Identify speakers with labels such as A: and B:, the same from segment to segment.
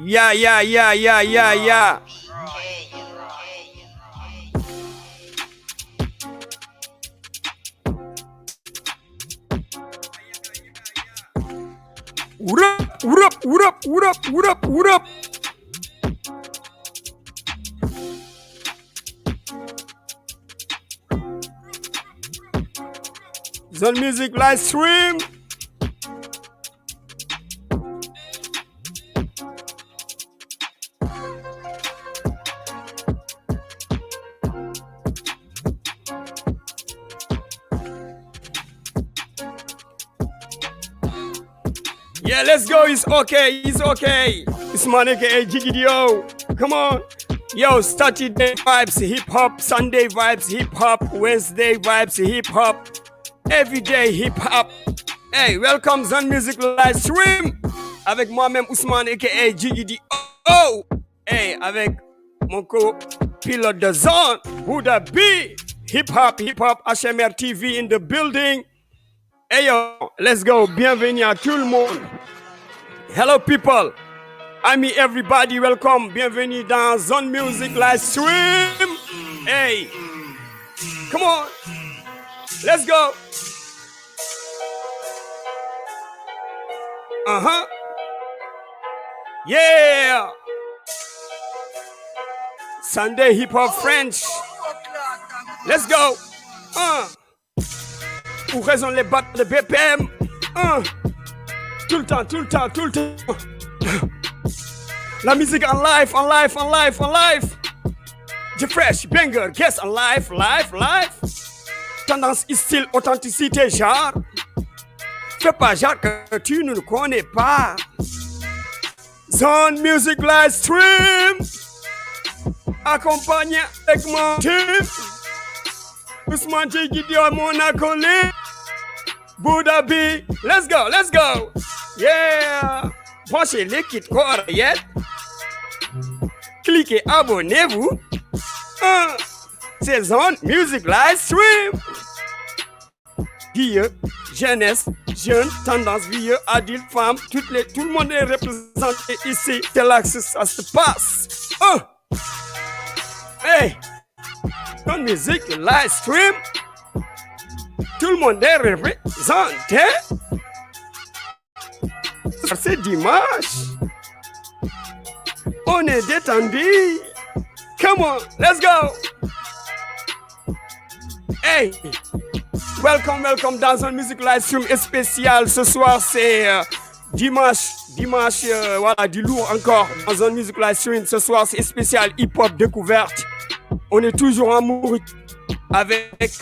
A: Yeah, yeah, yeah, yeah, yeah, yeah. What up, what up, what up, what up, what up, what up? Zone Music live stream. Yeah, let's go. It's okay. It's okay. It's Money aka Jigidio. Come on. Yo, Saturday vibes, hip hop. Sunday vibes, hip hop. Wednesday vibes, hip hop. Everyday hip hop. Hey, welcome Zone Music live stream. Avec moi-même Ousmane aka Jigidio. Oh, hey, avec mon co-pilote de zone, Buddha B. Hip hop, HMR TV in the building. Hey yo, let's go. Bienvenue à tout le monde. Hello people. I mean everybody, welcome. Bienvenue dans Zone Music live stream. Hey, come on. Let's go. Uh-huh. Yeah. Sunday hip hop French. Let's go. Où résonnent les battes de BPM. Tout le temps, tout le temps, tout le temps. La musique en live, en live, en live, en live. The fresh, banger, guest en live, live, live. Tendance, style, authenticité, genre. Fais pas genre que tu ne le connais pas. Zone Music live stream. Accompagné avec mon team. Ousmane Jigidio, mon acolyte. Buddha B, let's go, let's go. Yeah. Branchez les kits oreillettes. Cliquez, abonnez-vous. C'est Zone Music live stream. Vieux, jeunesse, jeune, tendance, vieux, adulte, femme, tout le monde est représenté ici. C'est là que ça se passe. Hey, Zone Music live stream. Tout le monde est représenté. C'est dimanche. On est détendu. Come on, let's go. Hey, welcome dans Zone Music live stream spécial. Ce soir, c'est dimanche, voilà, du lourd encore dans Zone Music live stream. Ce soir, c'est spécial hip-hop découverte. On est toujours amoureux avec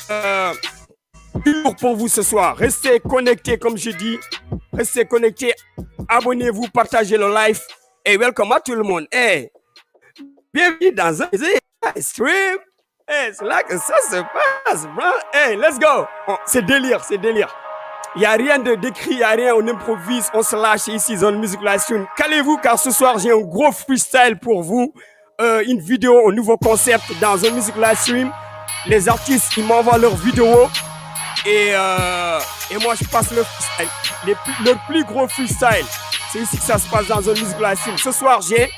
A: du lourd pour vous ce soir. Restez connectés, comme je dis. Restez connectés. Abonnez-vous, partagez le live. Et welcome à tout le monde. Hey, bienvenue dans Zone Music live stream. Hey, c'est là que ça se passe, bro. Hey, let's go. C'est délire, c'est délire. Il n'y a rien de décrit, il n'y a rien, on improvise, on se lâche ici, Zone Music live stream. Calez-vous car ce soir, j'ai un gros freestyle pour vous. Une vidéo, un nouveau concept dans Zone Music live stream. Les artistes, ils m'envoient leurs vidéos. Et moi, je passe le freestyle. Le plus gros freestyle. C'est ici que ça se passe dans Zone Music live stream. Ce soir, j'ai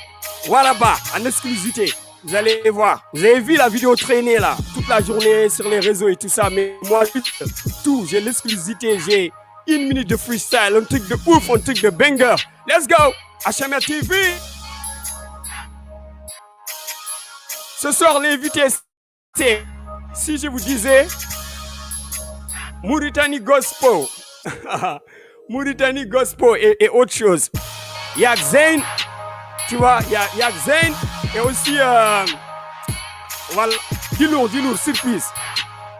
A: Waraba en exclusivité. Vous allez voir. Vous avez vu la vidéo traîner là, toute la journée sur les réseaux et tout ça. Mais moi, tout, j'ai l'exclusivité. J'ai 1 minute de freestyle, un truc de ouf, un truc de banger. Let's go. HMR TV. Ce soir, l'invité, c'est, si je vous disais, Mauritanie Gospel. Mauritanie Gospel et autre chose. Il y a Zayn, tu vois, il y a Zayn et aussi, voilà, du lourd, surprise.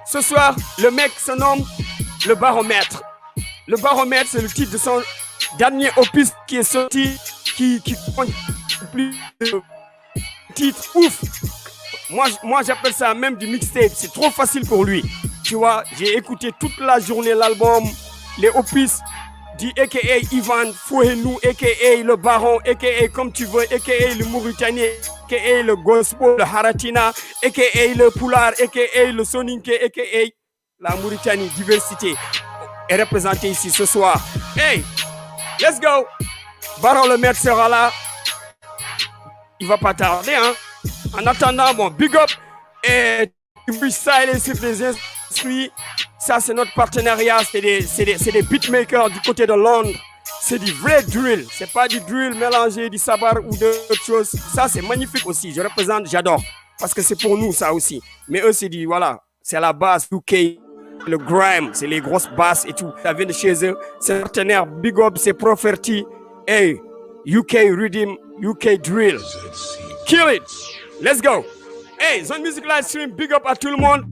A: Ce soir, le mec se nomme le baromètre. Le baromètre, c'est le titre de son dernier opus qui est sorti, qui compte plus de titres ouf. Moi j'appelle ça même du mixtape. C'est trop facile pour lui. Tu vois, j'ai écouté toute la journée l'album, les opus du a.k.a. Ivan Fouhenou, a.k.a. le Baron, a.k.a. comme tu veux, a.k.a. le Mauritanien, a.k.a. le Gospel, le Haratina, a.k.a. le Poulard, a.k.a. le Soninke, a.k.a. la Mauritanie. Diversité est représentée ici ce soir. Hey, let's go. Baron le maître sera là. Il va pas tarder, hein. En attendant, bon, big up et freestyle sur les instruments. Ça, c'est notre partenariat. C'est des beatmakers du côté de Londres. C'est du vrai drill. C'est pas du drill mélangé du sabar ou d'autres choses. Ça, c'est magnifique aussi. Je représente, j'adore. Parce que c'est pour nous, ça aussi. Mais eux, c'est du, voilà, c'est la base UK, le grime, c'est les grosses basses et tout. Ça vient de chez eux. C'est partenaire. Big up, c'est Proferty. Hey, UK Rhythm, UK Drill. Kill it. Let's go. Hey, Zone Music Live Stream, big up à tout le monde.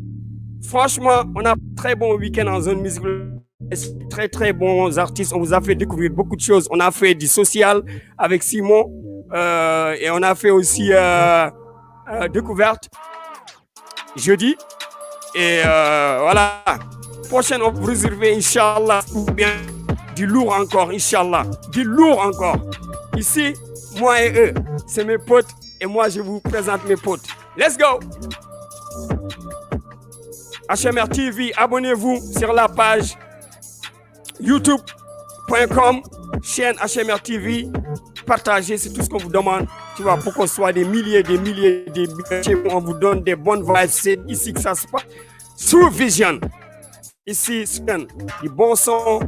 A: Franchement, on a un très bon week-end en Zone Music Live. Très, très bons artistes. On vous a fait découvrir beaucoup de choses. On a fait du social avec Simon. Et on a fait aussi découverte jeudi. Et voilà. Prochaine, on va vous réserver, Inch'Allah, bien du lourd encore, Inch'Allah. Du lourd encore. Ici, moi et eux, c'est mes potes. Et moi, je vous présente mes potes. Let's go! HMR TV, abonnez-vous sur la page youtube.com, chaîne HMR TV. Partagez, c'est tout ce qu'on vous demande. Tu vois, pour qu'on soit des milliers, on vous donne des bonnes vibes. C'est ici que ça se passe. Sous Vision. Ici, du bon son,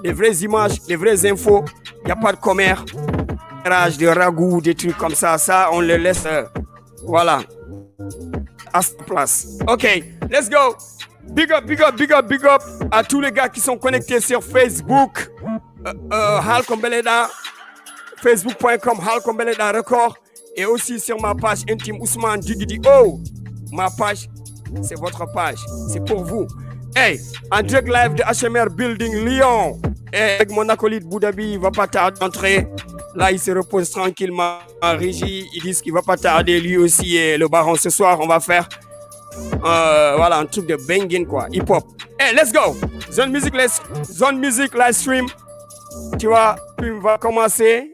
A: des vraies images, des vraies infos. Il n'y a pas de commère, de ragoût, des trucs comme ça. Ça, on le laisse, voilà, à sa place. OK, let's go. Big up, big up, big up, big up à tous les gars qui sont connectés sur Facebook. Halcom Beleda, facebook.com, Halcom Beleda Record. Et aussi sur ma page intime Ousmane Digidi. Oh, ma page, c'est votre page. C'est pour vous. Hey, en direct live de HMR Building Lyon. Et avec mon acolyte Boudabi, il va pas tarder d'entrer. Là, il se repose tranquillement en régie. Ils disent qu'il va pas tarder lui aussi. Et le Baron, ce soir, on va faire voilà, un truc de banging, quoi. Hip-hop. Hey, let's go. Zone Music Live Stream. Tu vois, puis on va commencer.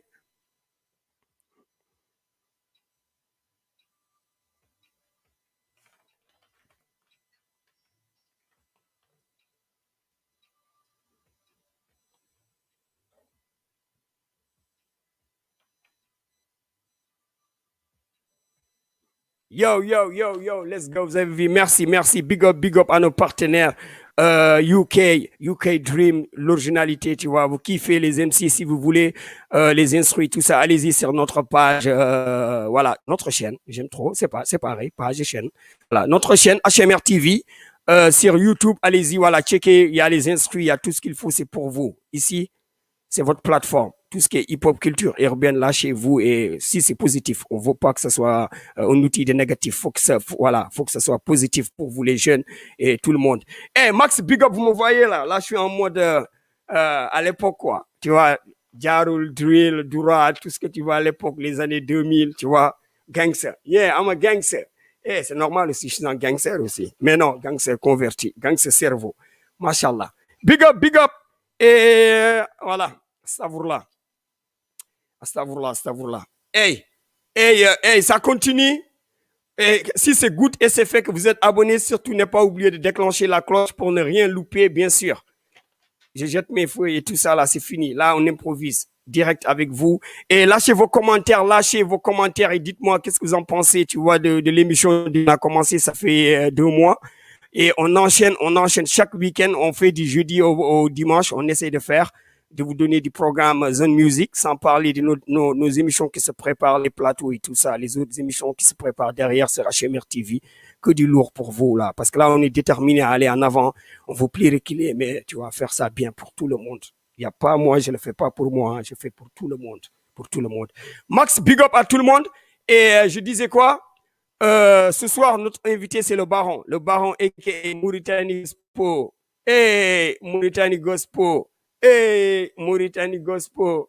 A: Yo, let's go. Vous avez vu, merci. Big up à nos partenaires UK Dream, l'originalité, tu vois. Vous kiffez les MC si vous voulez, les instruits, tout ça. Allez-y sur notre page, voilà, notre chaîne. J'aime trop, c'est pareil, page et chaîne. Voilà, notre chaîne HMR TV sur YouTube. Allez-y, voilà, checkez. Il y a les instruits, il y a tout ce qu'il faut, c'est pour vous. Ici, c'est votre plateforme. Tout ce qui est hip-hop, culture urbaine, lâchez-vous. Et si c'est positif, on ne veut pas que ce soit un outil de négatif. Faut que ce soit positif pour vous, les jeunes et tout le monde. Hey, Max, big up, vous me voyez là. Là, je suis en mode à l'époque, quoi. Tu vois, Jarul, Drill, Dura, tout ce que tu vois à l'époque, les années 2000, tu vois. Gangster. Yeah, I'm a gangster. Hey, c'est normal aussi, je suis un gangster aussi. Mais non, gangster converti, gangster cerveau. Mashallah. Big up. Et voilà, Astaghfirullah. Hey, ça continue. Et si c'est good et c'est fait que vous êtes abonné, surtout ne pas oublier de déclencher la cloche pour ne rien louper, bien sûr. Je jette mes feuilles et tout ça, là, c'est fini. Là, on improvise direct avec vous. Et lâchez vos commentaires et dites-moi qu'est-ce que vous en pensez, tu vois, de l'émission. On a commencé, ça fait 2 mois. Et on enchaîne chaque week-end, on fait du jeudi au dimanche, on essaie de vous donner du programme Zone Music, sans parler de nos émissions qui se préparent, les plateaux et tout ça, les autres émissions qui se préparent derrière sur HMR TV, que du lourd pour vous, là. Parce que là, on est déterminé à aller en avant, on ne veut plus reculer, mais tu vas faire ça bien pour tout le monde. Il n'y a pas moi, je ne le fais pas pour moi, hein, je fais pour tout le monde. Max, big up à tout le monde. Et je disais quoi? Ce soir, notre invité, c'est le Baron a.k.a. Mauritanie Gospel. Hey, Mauritanie Gospel. Et Mauritanie Gospel.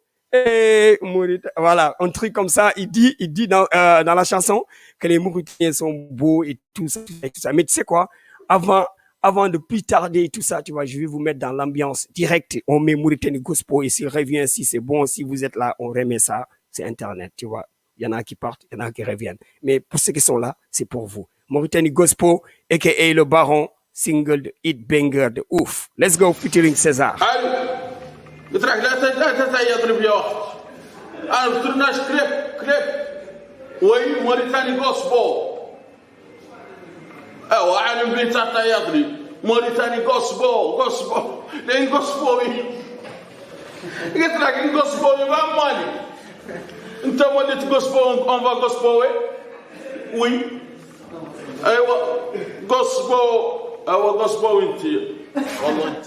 A: Voilà, un truc comme ça. Il dit dans la chanson que les Mauritaniens sont beaux et tout ça, et tout ça. Mais tu sais quoi? Avant de plus tarder tout ça, tu vois, je vais vous mettre dans l'ambiance directe. On met Mauritanie Gospel et s'il revient, si c'est bon, si vous êtes là, on remet ça. C'est Internet, tu vois. Il y en a qui partent, il y en a qui reviennent. Mais pour ceux qui sont là, c'est pour vous. Mauritanie Gospel, a.k.a. Le Baron, single de Hit Banger de ouf. Let's go, featuring César.
B: قلت لك لا تضرب يا اخت انا ما درناش كليب وي موريتاني غوسبو ايوا عالم بين تاع يضرب موريتاني غوسبو لين غوسبوي قلت لك غوسبوي ما مالي انت وليت غوسبو اون فا غوسبوي وي ايوا غوسبو انت والله انت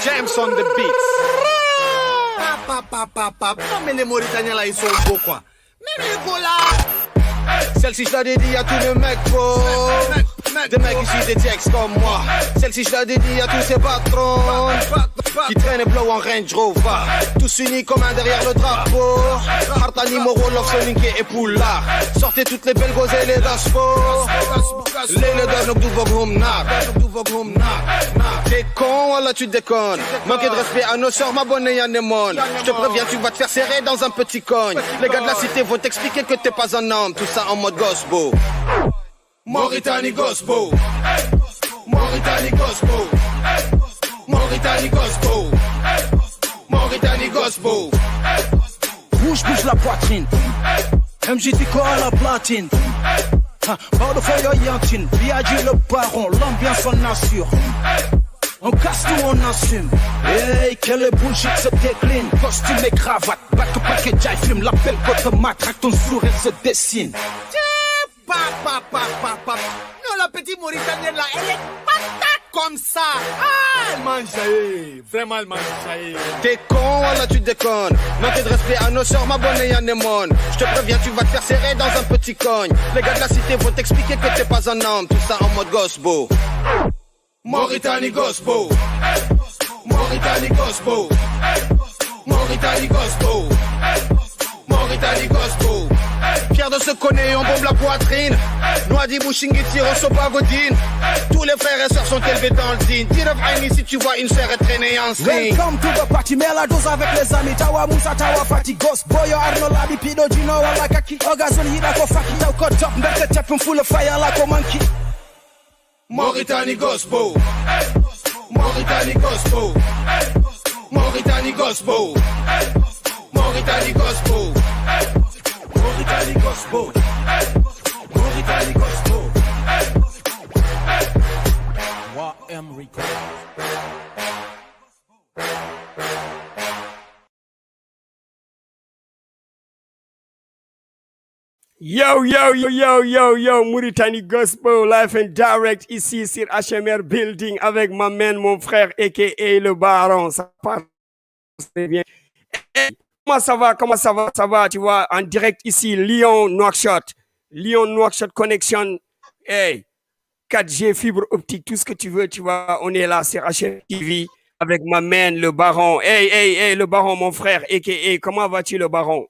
C: James on the beats. Non mais les Mauritaniens là ils sont beaux quoi. Même les gars là. Celle-ci je la dédie à tous les mecs beaux. Des mecs issus des textes comme moi. Celle-ci je la dédie à tous ces patrons qui traînent et blow en Range Rover. Tous unis comme un derrière le drapeau. Hartani, Moro, Love, Soninke et Poula. Sortez toutes les belles gosses et les daspos. Les leaders nous douvogum nak. T'es con, voilà tu déconnes. Manquer de respect à nos sœurs, ma bonne et anémone. Je te préviens, tu vas te faire serrer dans un petit cogne. Les gars de la cité vont t'expliquer que t'es pas un homme. Tout ça en mode gospel. Mauritanie Gospel. Mauritanie Gospel. Mauritanie Gospel. Mauritanie Gospel. Bouge la poitrine. MJT quoi à la platine. Pas de feuille yantine. Viagi le baron. L'ambiance on assure. On casse tout, on assume. Hey, quel bullshit se décline. Costume et cravate. Back to package, I fume. L'appel contre matraque. Ton sourire se dessine. Non, la petite Mauritanienne là, elle est patate comme ça. Ah, elle mange jaillit. Vraiment, elle mange jaillit. T'es con, là tu déconnes. Manquer de respect à nos sœurs, ma bonne et anémone. Je te préviens, tu vas te faire serrer dans un petit cogne. Les gars de la cité vont t'expliquer que t'es pas un homme. Tout ça en mode gospel. Mauritanie Gospel. Mauritanie Gospel. Mauritanie Gospel. Mauritanie Gospel. Fier de se connaître, on bombe la poitrine. Noadi Bouchingui, tire Sopa Godine. Tous les frères et sœurs sont élevés dans le zine. Tire of Aini si tu vois une sœur traîner en string. Welcome to the party, mets la dose avec les amis. Tawa Moussa, Tawa Fati, Ghost Boy, Arno Labi, Pido, Gino, Walla Kaki, Ogazon, Hidako Faki, Tau Kot Top, Mbeke Tep, full of fire like a monkey. Mauritanie Gospel. Mauritanie Gospel. Mauritanie Gospel. Mauritanie Gospel. Mauritanie Gospel. Mauritanie Gospel. YM Records.
A: Yo, Mauritanie Gospel, live and direct ici sur HMR Building avec ma man, mon frère, a.k.a. Le Baron. Ça passe bien. Hey, comment ça va, tu vois, en direct ici, Lyon, Nouakchott Connection. Hey, 4G, fibre optique, tout ce que tu veux, tu vois, on est là sur HMR TV avec ma man, Le Baron. Hey, Le Baron, mon frère, a.k.a. Comment vas-tu, Le Baron?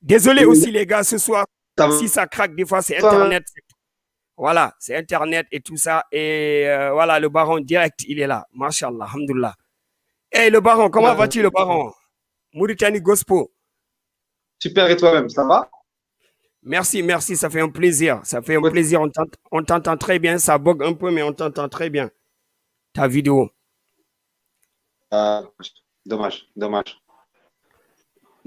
A: Désolé aussi les gars, ce soir, si ça craque, des fois c'est Internet. Voilà, c'est Internet et tout ça. Et voilà, le Baron direct, il est là. Mashallah, alhamdoulilah. Hey le Baron, comment vas-tu le Baron? Mauritanie Gospel.
D: Super, et toi-même, ça va?
A: Merci, ça fait un plaisir. Plaisir, on t'entend très bien. Ça bug un peu, mais on t'entend très bien. Ta vidéo.
D: Dommage.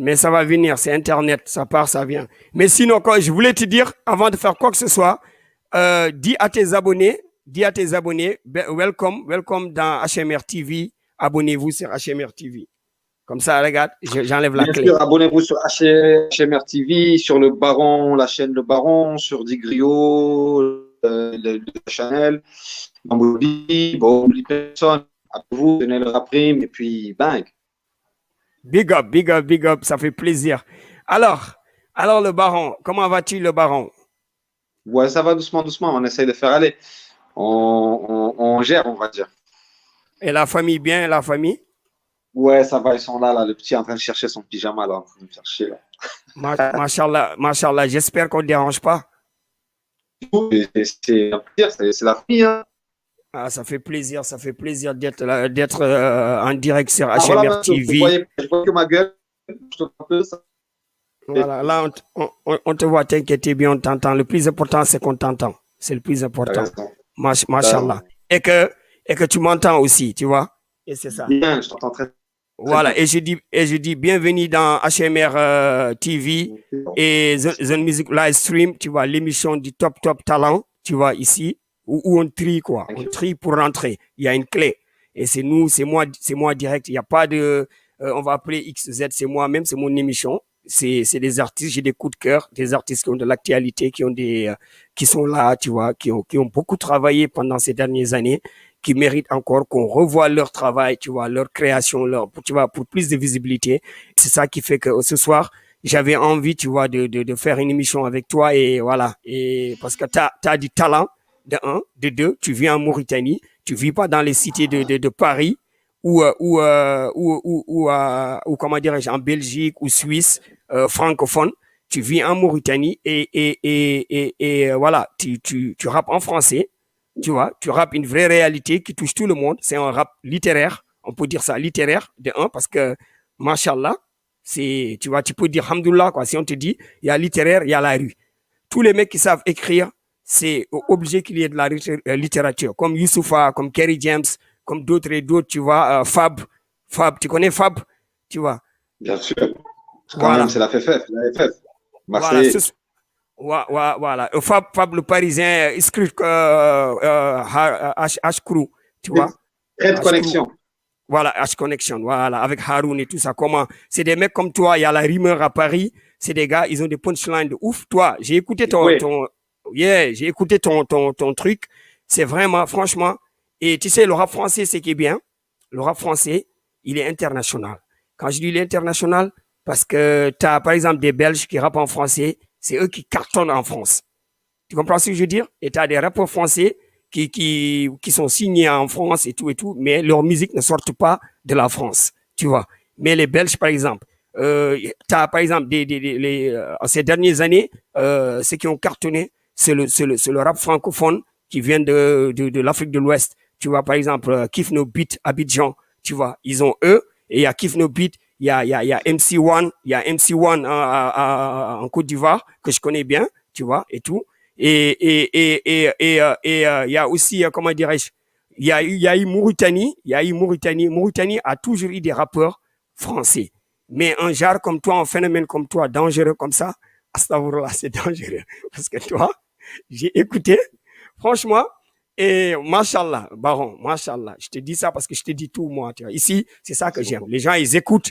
A: Mais ça va venir, c'est Internet, ça part, ça vient. Mais sinon, je voulais te dire, avant de faire quoi que ce soit, dis à tes abonnés, welcome dans HMR TV, abonnez-vous sur HMR TV. Comme ça, regarde, j'enlève la clé.
D: Bien sûr, abonnez-vous sur HMR TV, sur Le Baron, la chaîne Le Baron, sur Digrio, le Chanel, Bambouli, bon, n'oublie personne, appelez-vous, donnez le prime, et puis bang.
A: Big up, ça fait plaisir. Alors le Baron, comment vas-tu le Baron?
D: Ouais, ça va doucement, on essaye de faire aller. On gère, on va dire.
A: Et la famille bien, la famille?
D: Ouais, ça va, ils sont là, là. Le petit est en train de chercher son pyjama, là, en train de me faire chier, là.
A: Machallah, machallah, j'espère qu'on ne dérange pas.
D: C'est un plaisir, c'est la famille, hein.
A: Ah, ça fait plaisir d'être là, d'être en direct sur
D: Ah, voilà,
A: HMR
D: monsieur,
A: TV.
D: je voyais que ma gueule, je te un peu, ça.
A: Voilà, là, on te voit, t'inquiète bien, on t'entend. Le plus important, c'est qu'on t'entend. C'est le plus
D: T'as
A: important.
D: raison, t'as
A: Machallah.
D: raison.
A: Et que tu m'entends aussi, tu vois. Et c'est ça.
D: Bien, je t'entends très, très
A: Voilà,
D: bien.
A: et je dis bienvenue dans HMR TV et The Music Live Stream, tu vois, l'émission du top talent, tu vois, ici, où on trie, quoi.
D: Thank
A: On
D: you.
A: trie pour rentrer. Il y a une clé. Et c'est moi direct. Il n'y a pas de, on va appeler XZ, c'est moi-même, c'est mon émission. C'est des artistes, j'ai des coups de cœur, des artistes qui ont de l'actualité, qui sont là, tu vois, qui ont beaucoup travaillé pendant ces dernières années, qui méritent encore qu'on revoie leur travail, tu vois, leur création, tu vois, pour plus de visibilité. C'est ça qui fait que ce soir, j'avais envie, tu vois, de faire une émission avec toi et voilà. Et parce que t'as du talent, de un, de deux, tu vis en Mauritanie, tu vis pas dans les cités de Paris ou comment dirais-je, en Belgique ou Suisse, francophone. Tu vis en Mauritanie et voilà, tu rappes en français, tu vois, tu rappes une vraie réalité qui touche tout le monde. C'est un rap littéraire, on peut dire ça littéraire, de un, parce que, machallah, tu vois, tu peux dire hamdoullah, quoi. Si on te dit, il y a littéraire, il y a la rue. Tous les mecs qui savent écrire, c'est obligé qu'il y ait de la littérature, comme Youssoufa, comme Kerry James, comme d'autres et d'autres, tu vois, Fab, tu connais Fab, tu vois.
D: Bien sûr. Quand même,
A: Voilà,
D: c'est la FFF, la FF.
A: voilà,
D: Marseillais.
A: voilà. Fab le Parisien, inscrit H Crew, tu vois,
D: Red
A: H Crew.
D: Connexion.
A: Voilà, H Connection, voilà, avec Haroun et tout ça. Comment? C'est des mecs comme toi, il y a la rumeur à Paris, c'est des gars, ils ont des punchlines de ouf. Toi, j'ai écouté
D: Oui,
A: j'ai écouté ton truc. C'est vraiment, franchement, et tu sais, le rap français, c'est qui est bien. Le rap français, il est international. Quand je dis il est international, parce que tu as, par exemple, des Belges qui rappent en français, c'est eux qui cartonnent en France. Tu comprends ce que je veux dire? Et tu as des rappeurs français qui sont signés en France et tout, mais leur musique ne sort pas de la France, tu vois. Mais les Belges, par exemple, tu as par exemple ces dernières années, ceux qui ont cartonné, c'est le rap francophone qui vient de l'Afrique de l'Ouest. Tu vois, par exemple, Kif No Beat, Abidjan, tu vois, ils ont eux, et il y a Kif No Beat, il y a MC1, il y a MC1 en Côte d'Ivoire, que je connais bien, tu vois, et tout. Il y a aussi, comment dirais-je, il y a eu Mauritanie, il y a eu Mauritanie. Mauritanie a toujours eu des rappeurs français. Mais un genre comme toi, un phénomène comme toi, dangereux comme ça, Astaghfirullah, c'est dangereux. Parce que toi, j'ai écouté, franchement, et machallah, Baron, machallah. Je te dis ça parce que je te dis tout, moi. Tu vois. Ici, c'est ça que
D: merci
A: j'aime.
D: beaucoup.
A: Les gens, ils écoutent.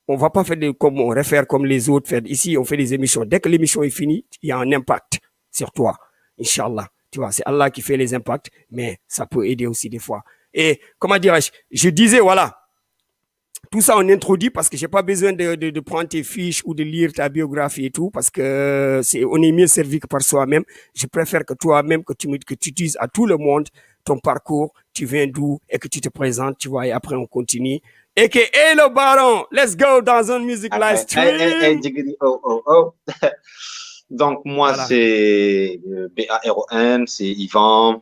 A: On va pas faire comme on réfère comme les autres. Ici, on fait des émissions. Dès que l'émission est finie, il y a un impact sur toi. Inch'Allah. Tu vois, c'est Allah qui fait les impacts, mais ça peut aider aussi des fois. Et comment dirais-je, je disais, voilà, tout ça on introduit parce que j'ai pas besoin de prendre tes fiches ou de lire ta biographie et tout parce que on est mieux servi que par soi-même. Je préfère que toi-même que tu dises à tout le monde ton parcours, tu viens d'où et que tu te présentes, tu vois, et après on continue. Et que, hey le baron, let's go dans un music live stream.
D: Oh, oh, oh. Donc, moi,
A: Voilà.
D: c'est Baron, c'est Yvan.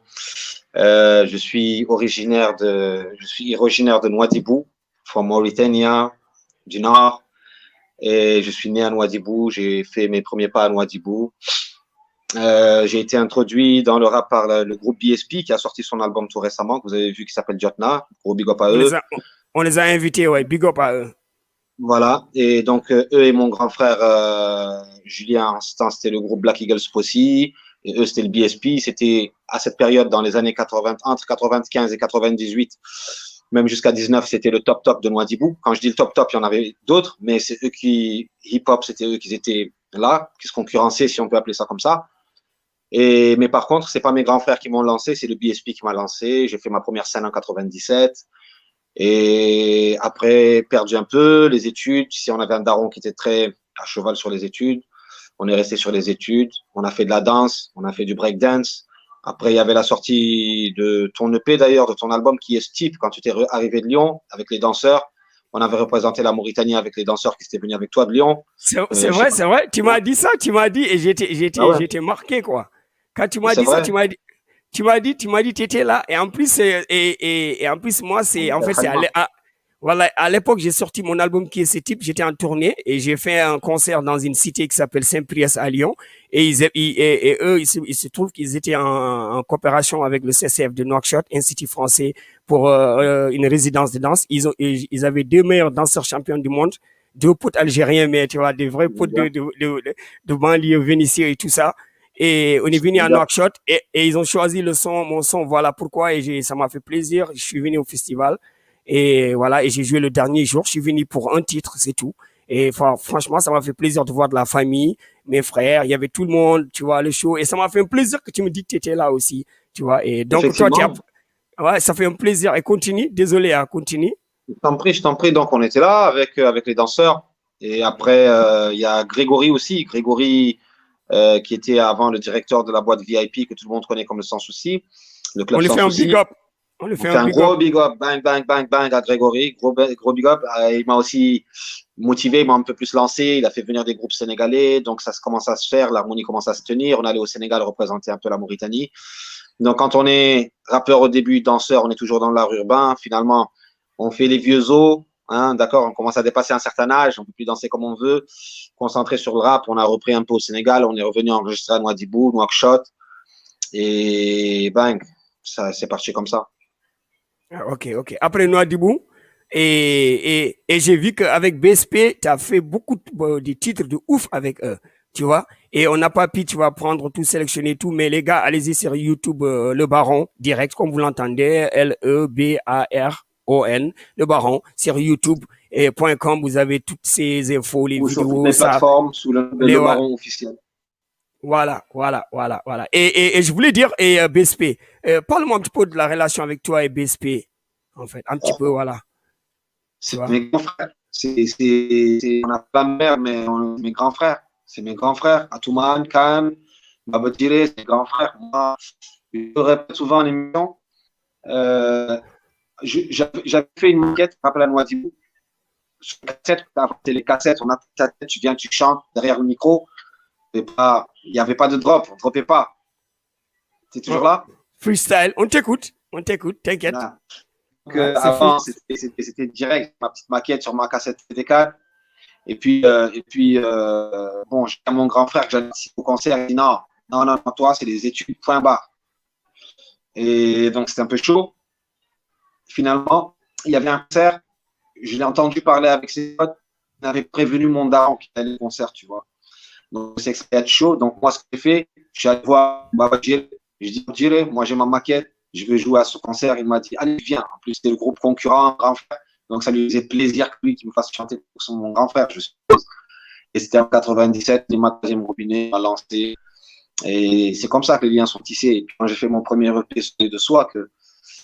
D: Je suis originaire de Nouadhibou, from Mauritania, du Nord. Et je suis né à Nouadhibou. J'ai fait mes premiers pas à Nouadhibou. J'ai été introduit dans le rap par le groupe BSP qui a sorti son album tout récemment, que vous avez vu, qui s'appelle Jotna. Gros big up à eux.
A: On les a invités, ouais, big up à eux.
D: Voilà, et donc eux et mon grand frère Julien, c'était le groupe Black Eagles Posse, et eux c'était le BSP. C'était à cette période, dans les années 80, entre 95 et 98, même jusqu'à 19, c'était le top de Nouadhibou. Quand je dis le top, il y en avait d'autres, mais c'est eux qui, hip-hop, c'était eux qui étaient là, qui se concurrençaient, si on peut appeler ça comme ça. Mais par contre, c'est pas mes grands frères qui m'ont lancé, c'est le BSP qui m'a lancé. J'ai fait ma première scène en 97. Et après, perdu un peu les études. Si on avait un daron qui était très à cheval sur les études, on est resté sur les études. On a fait de la danse, on a fait du breakdance. Après, il y avait la sortie de ton EP d'ailleurs, de ton album qui est Steep, quand tu étais arrivé de Lyon avec les danseurs. On avait représenté la Mauritanie avec les danseurs qui étaient venus avec toi de Lyon.
A: C'est vrai, c'est vrai. Tu m'as dit ça, tu m'as dit, et
D: Ah ouais.
A: j'étais marqué, quoi. Quand tu m'as
D: C'est
A: dit ça,
D: vrai.
A: tu m'as dit, tu étais là. Et en plus, et en plus, moi, en fait, voilà, à l'époque, j'ai sorti mon album qui est ce type. J'étais en tournée et j'ai fait un concert dans une cité qui s'appelle Saint-Priest à Lyon. Et eux, il se trouve qu'ils étaient en coopération avec le CCF de Nouakchott, Institut français, pour une résidence de danse. Ils avaient deux meilleurs danseurs champions du monde, deux potes algériens, mais tu vois, des vrais potes de banlieue vénitiens et tout ça. Et on est venu à Nouakchott et ils ont choisi mon son, voilà pourquoi. Et ça m'a fait plaisir. Je suis venu au festival. Et voilà, et j'ai joué le dernier jour. Je suis venu pour un titre, c'est tout. Et franchement, ça m'a fait plaisir de voir de la famille, mes frères. Il y avait tout le monde, tu vois, le show. Et ça m'a fait un plaisir que tu me dis que tu étais là aussi, tu vois. Et donc, toi, ouais, ça fait un plaisir. Et continue. Désolé, hein, continue.
D: Je t'en prie. Donc, on était là avec les danseurs. Et après, il y a Grégory aussi. Grégory, qui était avant le directeur de la boîte VIP que tout le monde connaît comme le Sans Souci. Le club
A: On lui
D: Sans
A: fait un
D: Souci.
A: big up.
D: On lui fait un gros big up, bang, bang, bang, bang à Grégory, gros big up. Il m'a aussi motivé, il m'a un peu plus lancé, il a fait venir des groupes sénégalais, donc ça commence à se faire, l'harmonie commence à se tenir. On allait au Sénégal représenter un peu la Mauritanie. Donc quand on est rappeur au début, danseur, on est toujours dans l'art urbain. Finalement, on fait les vieux os, hein, d'accord, on commence à dépasser un certain âge, on peut plus danser comme on veut. Concentré sur le rap, on a repris un peu au Sénégal, on est revenu enregistrer à Nouadhibou, Nouakchott, et bang, ça c'est parti comme ça.
A: Ok, ok. Après Nouadhibou, et j'ai vu qu'avec BSP, tu as fait beaucoup de titres de ouf avec eux, tu vois. Et on n'a pas pu, tu vas prendre tout, sélectionner tout, mais les gars, allez-y sur YouTube, Le Baron, direct, comme vous l'entendez, Lebaron, Le Baron, sur YouTube et .com, vous avez toutes ces infos, les
D: ou
A: vidéos,
D: sur toutes les plateformes, sous le Baron officiel.
A: Voilà. Et je voulais dire, BSP, parle-moi un petit peu de la relation avec toi et BSP, en fait, un petit peu, voilà.
D: C'est mes grands frères. On n'a pas de mère, mais on est mes grands frères. C'est mes grands frères. Atouman, Khan, Babotire, c'est mes grands frères. Moi, je le répète souvent en émission. J'avais fait une maquette, rappelle à Nouadhibou. Sur les cassettes, on a ta tête, tu viens, tu chantes derrière le micro. Il n'y avait pas de drop, on ne dropait pas. C'est toujours là?
A: Freestyle, on t'écoute, t'inquiète.
D: Voilà. Donc, avant, c'était direct, ma petite maquette sur ma cassette TD4. Et puis, bon, j'ai mon grand frère que j'allais au concert, il dit non, toi, c'est les études, point barre. Et donc, c'était un peu chaud. Finalement, il y avait un concert, je l'ai entendu parler avec ses potes, il avait prévenu mon daron qui allait au concert, tu vois. Donc, c'est que ça allait être chaud. Donc, moi, ce que j'ai fait, je suis allé voir Baba Djele. Je dis, Djele, moi, j'ai ma maquette, je veux jouer à ce concert. Il m'a dit, allez, viens. En plus, c'était le groupe concurrent, grand frère. Donc, ça lui faisait plaisir que lui qui me fasse chanter pour son grand frère, je suppose. Et c'était en 97, il m'a robinet, m'a lancé. Et c'est comme ça que les liens sont tissés. Et puis, quand j'ai fait mon premier EP sur les deux soirs, il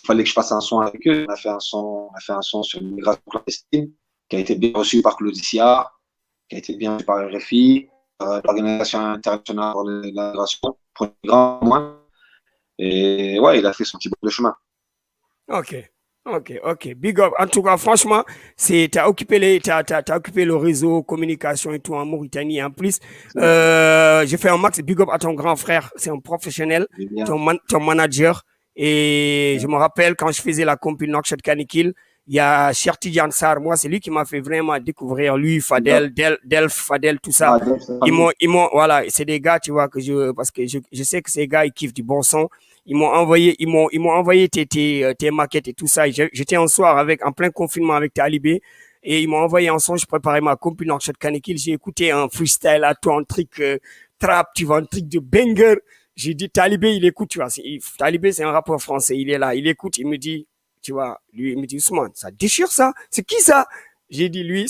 D: fallait que je fasse un son avec eux. On a fait un son sur l'immigration clandestine, qui a été bien reçu par Claudicia, qui a été bien reçu par RFI, l'Organisation internationale pour l'immigration, pour les grands moins. Et ouais, il a fait son petit bout de chemin.
A: Ok. Big up. En tout cas, franchement, t'as occupé le réseau, communication et tout en Mauritanie. En plus, j'ai fait un max big up à ton grand frère. C'est un professionnel, ton manager. Et je me rappelle quand je faisais la compil Nouakchott Kanikil, il y a Cherti Jansar. Moi, c'est lui qui m'a fait vraiment découvrir lui, Fadel, Delph, Fadel, tout ça. Voilà, c'est des gars, tu vois, parce que je sais que ces gars, ils kiffent du bon son. Ils m'ont envoyé tes maquettes et tout ça. J'étais un soir en plein confinement avec Talibé et ils m'ont envoyé un son. Je préparais ma compil Nouakchott Kanikil. J'ai écouté un freestyle à toi, un truc trap, tu vois, un truc de banger. J'ai dit, Talibé, il écoute, tu vois. Talibé, c'est un rappeur français. Il est là, il écoute, il me dit, tu vois, lui, il me dit, Ousmane, ça déchire ça. C'est qui ça? J'ai dit, lui,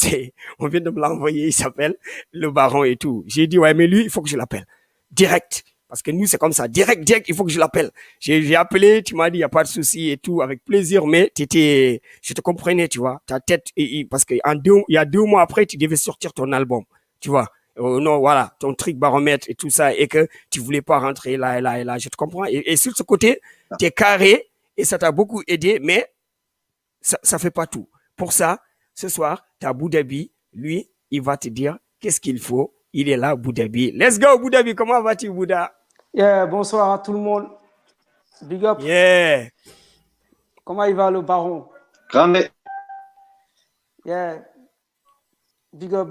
A: on vient de me l'envoyer, il s'appelle Le Baron et tout. J'ai dit, ouais, mais lui, il faut que je l'appelle. Direct. Parce que nous, c'est comme ça. Direct, il faut que je l'appelle. J'ai appelé, tu m'as dit, il n'y a pas de souci et tout, avec plaisir, mais je te comprenais, tu vois. Ta tête, parce que il y a 2 mois après, tu devais sortir ton album, tu vois. non, voilà, ton truc baromètre et tout ça, et que tu voulais pas rentrer là et là et là, je te comprends. Et sur ce côté, tu es carré et ça t'a beaucoup aidé, mais ça fait pas tout. Pour ça, ce soir, tu as Boudabi, lui, il va te dire qu'est-ce qu'il faut. Il est là, Boudabi. Let's go, Boudabi. Comment vas-tu, Bouda?
E: Yeah, bonsoir à tout le monde. Big up.
A: Yeah.
E: Comment il va, le baron?
D: Grande.
E: Yeah. Big up.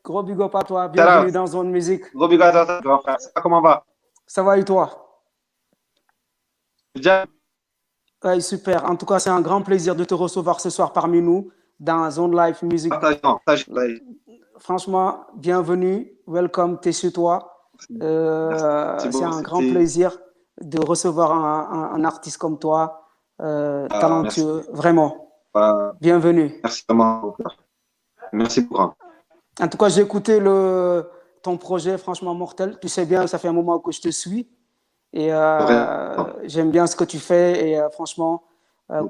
E: Gros big up à toi. Bienvenue dans Zone Musique.
D: Gros big up à toi, grand frère. Comment va?
E: Ça va et toi?
D: Bien.
E: Ouais, super. En tout cas, c'est un grand plaisir de te recevoir ce soir parmi nous dans Zone Life Music. Franchement, bienvenue. Welcome, t'es chez toi. C'est un grand plaisir de recevoir un artiste comme toi, talentueux, vraiment. Bienvenue.
D: Merci vraiment. Merci beaucoup.
E: En tout cas, j'ai écouté ton projet, franchement mortel. Tu sais bien, ça fait un moment que je te suis et j'aime bien ce que tu fais et franchement,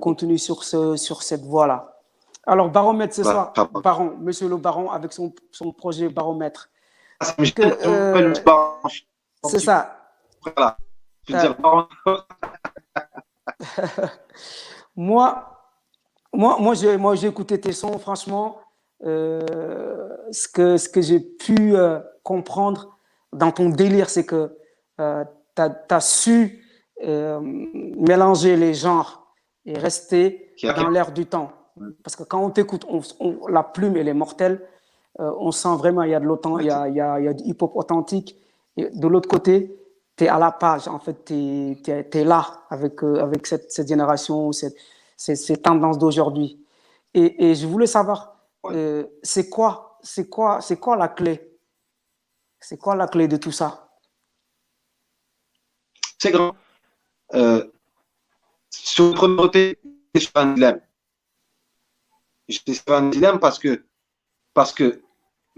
E: continue sur cette voie-là. Alors, Baromètre ce soir, Baron, Monsieur le Baron avec son projet Baromètre. C'est ça.
D: Voilà.
E: Moi, j'ai écouté tes sons, franchement. Ce que j'ai pu comprendre dans ton délire, c'est que tu as su mélanger les genres et rester dans l'air du temps. Parce que quand on t'écoute, la plume, elle est mortelle. On sent vraiment il y a de l'autant, il y a du hip-hop authentique. Et de l'autre côté, tu es à la page. En fait, tu es là avec cette génération, ces tendances d'aujourd'hui. Et je voulais savoir, c'est quoi la clé? C'est quoi la clé de tout ça?
D: C'est grand. Sur le premier côté, je suis un dilemme. J'étais sur un dilemme parce que,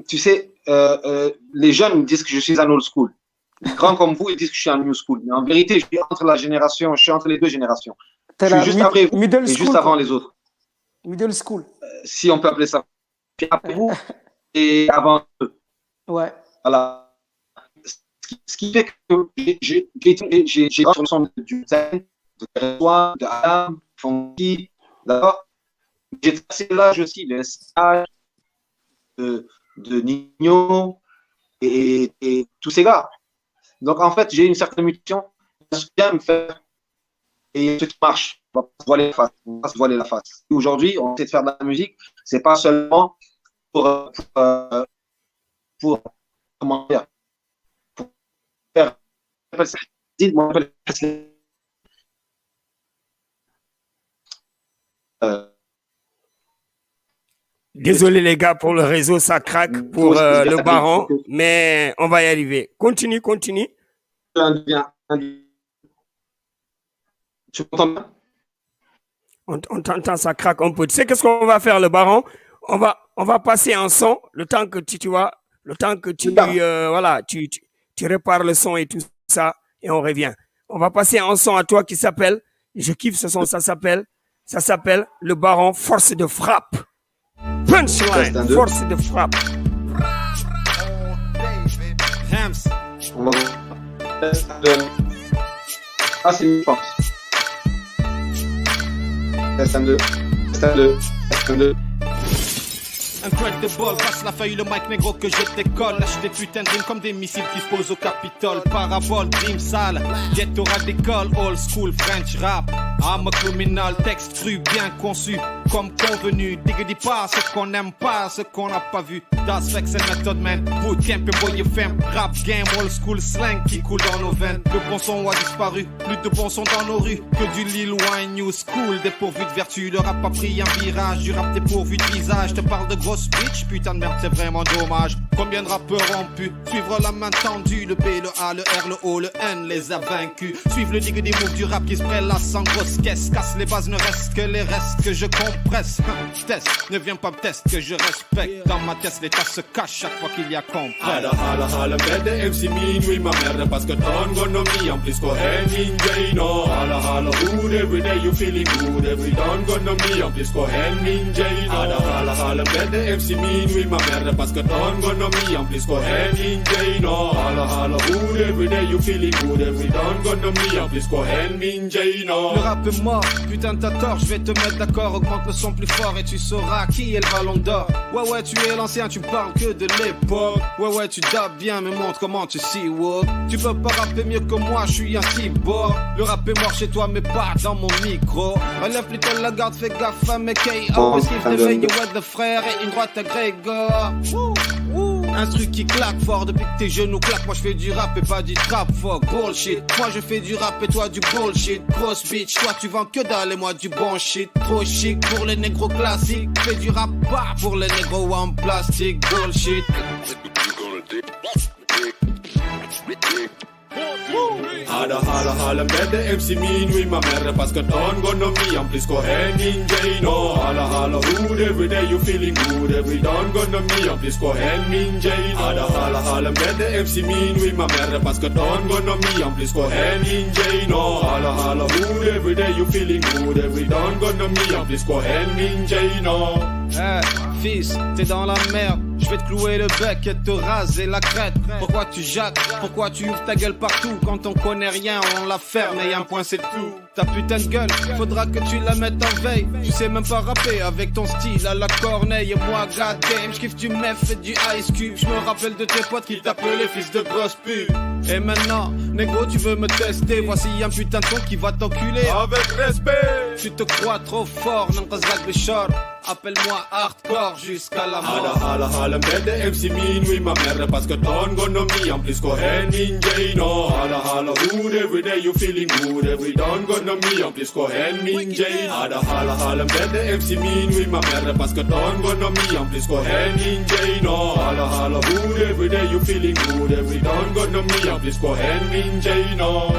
D: tu sais, les jeunes me disent que je suis un old school. Les grands comme vous, ils disent que je suis un new school. Mais en vérité, je suis entre les deux générations. Je suis juste après vous et juste avant les autres.
E: Middle school.
D: Si on peut appeler ça. Puis après vous et avant eux.
E: Ouais.
D: Voilà. Ce qui fait que j'ai sur le son du Zen, de Adam, Fonky, d'accord. J'ai tracé l'âge aussi, le SH, de Nino et tous ces gars. Donc en fait, j'ai une certaine mutation. Je viens me faire et ce qui marche, on va pas se voiler la face. Aujourd'hui, on essaie de faire de la musique, c'est pas seulement pour comment dire, pour faire.
A: Désolé les gars pour le réseau, ça craque pour le Baron, mais on va y arriver. Continue.
D: Tu m'entends bien?
A: On t'entend, ça craque un peu. Tu sais qu'est-ce qu'on va faire, le Baron? On va passer en son, le temps que tu répares le son et tout ça, et on revient. On va passer en son à toi qui s'appelle, je kiffe ce son, ça s'appelle le Baron Force de frappe. Punchline, force de frappe.
D: Ah, c'est une force. Test 1, 2.
C: Incredible, passe la feuille, le mic négro que je décolle. Lâche des putains de rimes comme des missiles qui se posent au Capitole. Parabole, dream sale, ghetto radical, old school French rap. I'm a criminal, texte cru, bien conçu, comme convenu. Diggity pas ce qu'on n'aime pas, ce qu'on n'a pas vu. Das Vex and Method Man, bootcamp et boy FM. Rap game, old school slang qui coule dans nos veines. Le bon son a disparu, plus de bon son dans nos rues que du Lil Wayne New School. Dépourvu de vertu, le rap a pris un virage. Du rap dépourvu de visage, te parle de grosse bitch, putain de merde, c'est vraiment dommage. Combien de rappeurs ont pu suivre la main tendue? Le B, le A, le R, le O, le N les a vaincus. Suivre le dig des moves du rap qui se prélasse en grosse caisse. Casse les bases, ne reste que les restes que je compresse. Test, ne viens pas me test que je respecte. Dans ma tête, l'état se cache chaque fois qu'il y a compresse.
F: Hala, merde, MC minuit, ma merde, parce que ton gonomie, en plus qu'au Henning Jano. Hala, good, every day you feeling good, every don gonomie, en plus qu'au Henning Jano. Hala, merde, MC minuit, ma merde, parce que ton gonomie. gonna me, and please go ahead, Ninja, no. Holla, holla, hood, every day you feeling good, every done gonna me, and please go ahead, Ninja, no.
C: Le rap est mort, putain t'as tort, je vais te mettre d'accord, augmente le son plus fort et tu sauras qui est le ballon d'or. Ouais, tu es l'ancien, tu parles que de l'époque. Ouais, tu dabs bien, mais montre comment tu see walk. Tu peux pas rapper mieux que moi, je suis un cyborg. Le rap est mort chez toi, mais pas dans mon micro. Enlève plutôt la garde, fais gaffe à mes KO. Esquive tes veilles, ouais, de frère et une droite à Grégor. Un truc qui claque fort depuis que tes genoux claquent. Moi je fais du rap et pas du trap, fuck bullshit. Moi je fais du rap et toi du bullshit. Grosse bitch, toi tu vends que dalle et moi du bon shit. Trop chic pour les négros classiques. Fais du rap pas pour les négros en plastique. Bullshit.
F: Holla, holla, holla, met the MC mean with my merde parce que don't gonna me, and please go ahead, Ninja, no. Holla, holla, hood, every day you feeling good, every don't gonna me, and please go ahead, Ninja, no. Holla, holla, holla, met the MC mean with my merde parce que don't gonna me, and please go ahead, Ninja, no. Holla, holla, hood, every day you feeling good, every don't gonna me, and please go ahead, Ninja, no.
C: Fils, t'es dans la merde. Je vais te clouer le bec et te raser la crête. Pourquoi tu jattes? Pourquoi tu ouvres ta gueule partout? Quand on connaît rien, on la ferme et un point c'est tout. Ta putain de gueule, faudra que tu la mettes en veille. Tu sais même pas rapper avec ton style à la Corneille. Et moi, goddamn, j'kiffe du meth et du Ice Cube. J'me rappelle de tes potes qui t'appelaient fils de grosse pute. Et maintenant, négro, tu veux me tester? Voici un putain de ton qui va t'enculer.
F: Avec respect.
C: Tu te crois trop fort, n'enqazak bishar. Appelle-moi hardcore jusqu'à la mort.
F: Holla, holla, holla, met the MC mean with my merde parce que don't gonna me, and please go ahead, Ninja, no. Holla, holla, hood, every day you feeling good, every don't gonna me, and please go ahead, Ninja. Holla, holla, holla, met the MC mean with my merde parce que don't gonna me, and please go ahead, Ninja, no. Holla, holla, hood, every day you feeling good, every don't gonna me, and please go ahead, Ninja, no.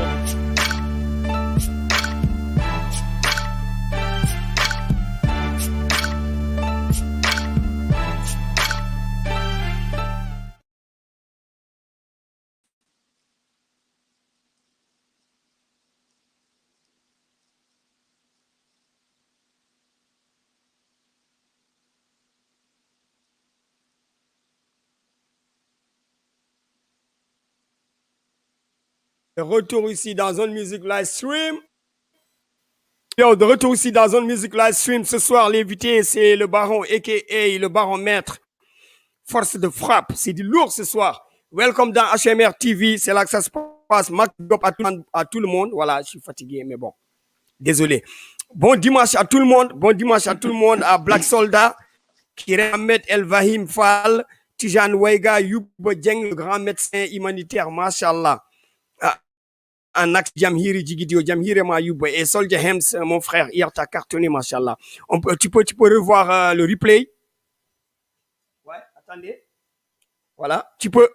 A: Retour ici dans Zone Music Live Stream. Yo, de retour ici dans Zone Music Live Stream. Ce soir, l'invité, c'est le baron, a.k.a. le baron maître. Force de frappe. C'est du lourd ce soir. Welcome dans HMR TV. C'est là que ça se passe. Mac up à tout le monde. Voilà, je suis fatigué, mais bon. Désolé. Bon dimanche à tout le monde. Bon dimanche à tout le monde. À Black Soldat, Kiramet El Vahim Fall, Tijan Weiga, Youba Djeng, le grand médecin humanitaire, mashallah. Un axe Jamhiri Jigidio, Jamhiri Mayouba et Soldier Hems, mon frère, hier t'as cartonné, machallah. Tu peux revoir le replay. Ouais, attendez. Voilà, tu peux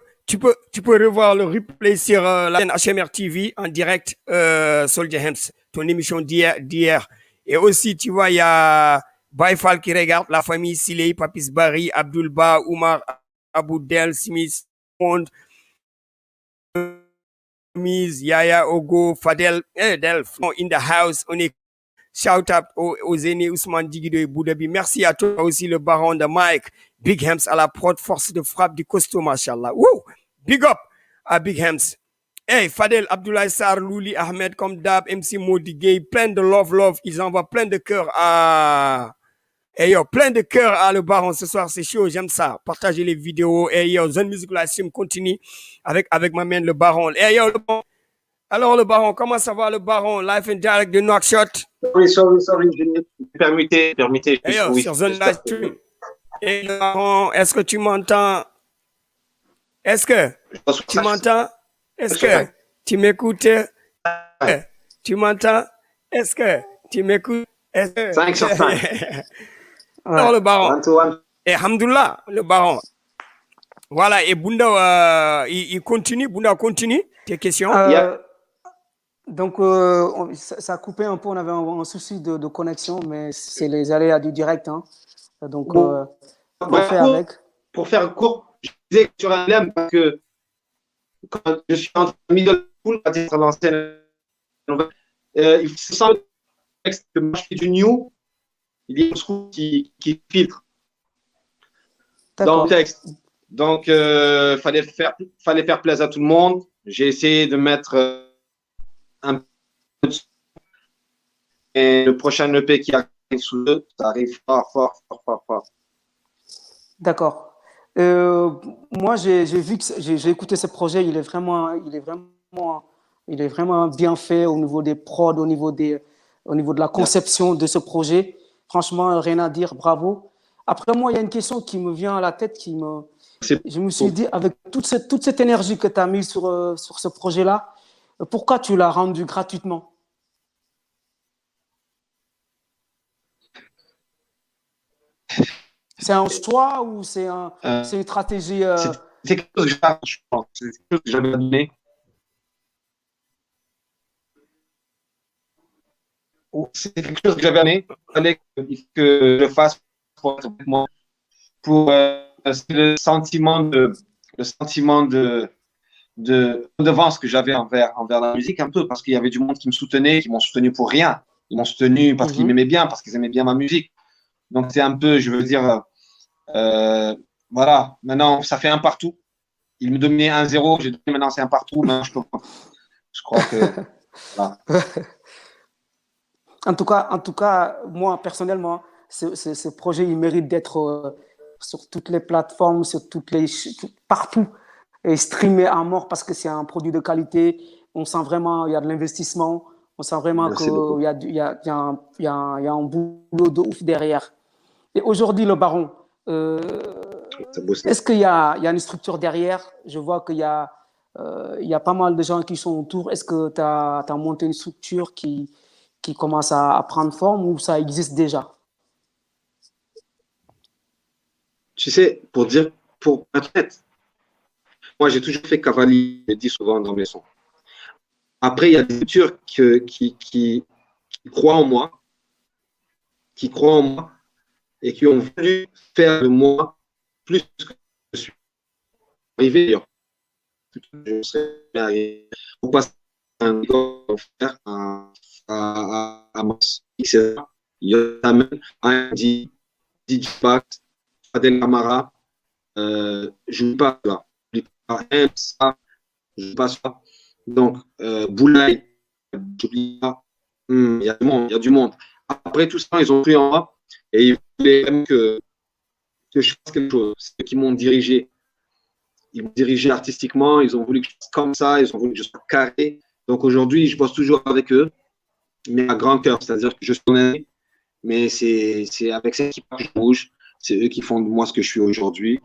A: revoir le replay sur la chaîne HMR TV en direct, Soldier Hems, ton émission d'hier. Et aussi, tu vois, il y a Baifal qui regarde, la famille Siley, Papis Barry, Abdulba, Oumar, Aboudel, Smith, Pond, Yaya Ogo, Fadel, Delph in the house. On est shout out aux aînés Ousmane Digido et Boudabi. Merci à toi aussi, le baron de Mike. Big Hems à la prod, force de frappe du costaud, machallah. Woo! Big up à Big Hems. Hey, Fadel, Abdoulaye Sarr, Louli, Ahmed, comme Dab, MC Modi Gay, plein de love. Ils envoient plein de cœur à. Hey yo, plein de cœur à le baron ce soir, c'est chaud, j'aime ça. Partagez les vidéos. Hey yo, Zone Music Live Stream continue avec ma main le baron. Hey yo, le baron. Alors le baron, comment ça va le baron? Live and direct de Nouakchott.
D: Sorry, permettez.
A: Hey yo,
D: oui,
A: sur Zone Live Stream. Hey le baron, est-ce que tu m'entends? Est-ce que tu m'entends? Est-ce que tu m'écoutes? Tu m'entends? Est-ce que tu m'écoutes?
D: 5 sur 5.
A: Alors le baron.
D: Antoine.
A: Et Hamdoullah, le baron. Voilà, et Bunda, il continue. Bunda continue. Tes questions?
E: Donc, ça a coupé un peu. On avait un souci de connexion, mais c'est les aléas du direct. Hein. Donc, on fait avec.
D: Pour faire court, je disais sur un lemme parce que quand je suis en middle school, à dire l'ancienne, il se sent que marché du new, il y a un school qui filtre dans le texte. Donc, fallait faire plaisir à tout le monde. J'ai essayé de mettre un peu de son. Et le prochain EP qui arrive sous eux, ça arrive fort, fort, fort, fort, fort.
E: D'accord. Moi, j'ai vu que j'ai écouté ce projet. Il est vraiment bien fait au niveau des prods, au niveau de la conception de ce projet. Franchement, rien à dire. Bravo. Après, moi, il y a une question qui me vient à la tête, je me suis dit, avec toute cette énergie que tu as mise sur ce projet-là, pourquoi tu l'as rendu gratuitement? C'est un choix ou c'est une stratégie
D: C'est quelque chose que j'avais donné. C'est quelque chose que j'avais donné. Il fallait que je fasse pour être avec moi. C'est le sentiment de redevance que j'avais envers la musique, un peu, parce qu'il y avait du monde qui me soutenait, qui m'ont soutenu pour rien. Ils m'ont soutenu parce qu'ils m'aimaient bien, parce qu'ils aimaient bien ma musique. Donc, c'est un peu, je veux dire, voilà, maintenant, ça fait un partout. Ils me dominaient 1-0, j'ai donné, maintenant c'est un partout. Maintenant, je crois que. Voilà.
E: En tout cas, moi, personnellement, ce projet, il mérite d'être sur toutes les plateformes, partout, et streamé à mort parce que c'est un produit de qualité. On sent vraiment, il y a de l'investissement. On sent vraiment qu'il y a un boulot de ouf derrière. Et aujourd'hui, le Baron, est-ce qu'il y a une structure derrière? Je vois qu'il y a pas mal de gens qui sont autour. Est-ce que tu as monté une structure qui commence à prendre forme ou ça existe déjà?
D: Tu sais, pour être honnête, moi j'ai toujours fait cavalier, je le dis souvent dans mes sons. Après, il y a des structures qui croient en moi, et qui ont voulu faire de moi plus que je suis arrivé d'ailleurs. Je serais arrivé pour passer un faire à Mars, etc. Yotamen, Andy, DJ Pax, Adel Kamara, je ne pas là. Je ne pas ça. Donc, Boulaye, j'oublie pas. Il y a du monde. Après tout ça, ils ont pris en moi et ils voulaient même que je fasse quelque chose. C'est eux qui m'ont dirigé. Ils m'ont dirigé artistiquement, ils ont voulu que je fasse comme ça, ils ont voulu que je sois carré. Donc aujourd'hui, je bosse toujours avec eux, mais à grand cœur. C'est-à-dire que je suis honnête, mais c'est avec cette équipe que je bouge. C'est eux qui font de moi ce que je suis aujourd'hui.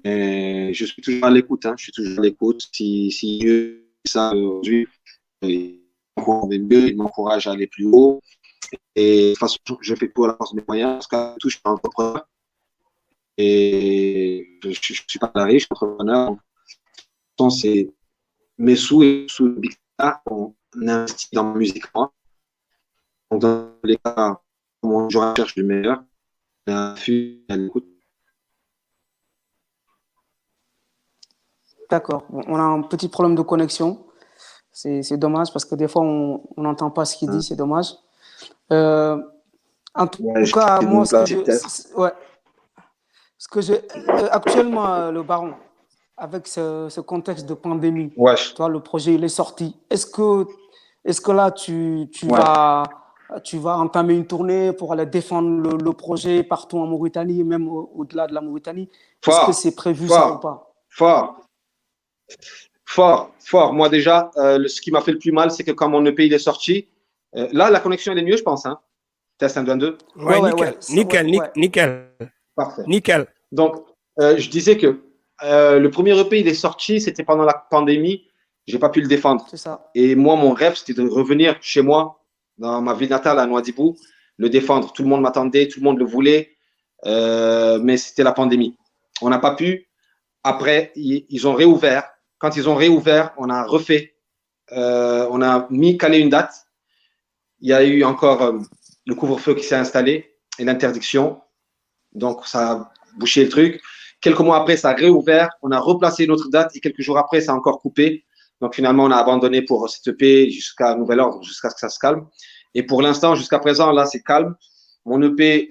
D: Et je suis toujours à l'écoute. Je suis toujours à l'écoute. Si eux, ça aujourd'hui, ils m'encouragent à aller plus haut. Et de toute façon, je fais tout à la force de mes moyens. Parce qu'à tout, je suis entrepreneur. Et je ne suis pas salarié, je suis entrepreneur. Donc, c'est mes sous et sous le Big Star, on investit dans ma musique. Donc, dans les cas, je recherche le meilleur. À l'écoute.
E: D'accord. On a un petit problème de connexion. C'est dommage parce que des fois, on n'entend pas ce qu'il dit. C'est dommage. En tout cas, moi, actuellement, le Baron, avec ce contexte de pandémie, toi, le projet, il est sorti. Est-ce que là, tu vas entamer une tournée pour aller défendre le projet partout en Mauritanie, même au-delà de la Mauritanie? Est-ce que c'est prévu ça ou pas?
D: Fort. Moi, déjà, ce qui m'a fait le plus mal, c'est que quand mon EP il est sorti, là, la connexion, elle est mieux, je pense. Test 1, 2, 2.
A: Nickel.
D: Parfait.
A: Nickel.
D: Donc, je disais que le premier EP, il est sorti, c'était pendant la pandémie. Je n'ai pas pu le défendre.
E: C'est ça.
D: Et moi, mon rêve, c'était de revenir chez moi, dans ma ville natale, à Nouadhibou, le défendre. Tout le monde m'attendait, tout le monde le voulait, mais c'était la pandémie. On n'a pas pu. Après, ils ont réouvert. Quand ils ont réouvert, on a refait. On a calé une date. Il y a eu encore le couvre-feu qui s'est installé et l'interdiction. Donc, ça a bouché le truc. Quelques mois après, ça a réouvert. On a replacé une autre date et quelques jours après, ça a encore coupé. Donc, finalement, on a abandonné pour cette EP jusqu'à nouvel ordre, jusqu'à ce que ça se calme. Et pour l'instant, jusqu'à présent, là, c'est calme. Mon EP,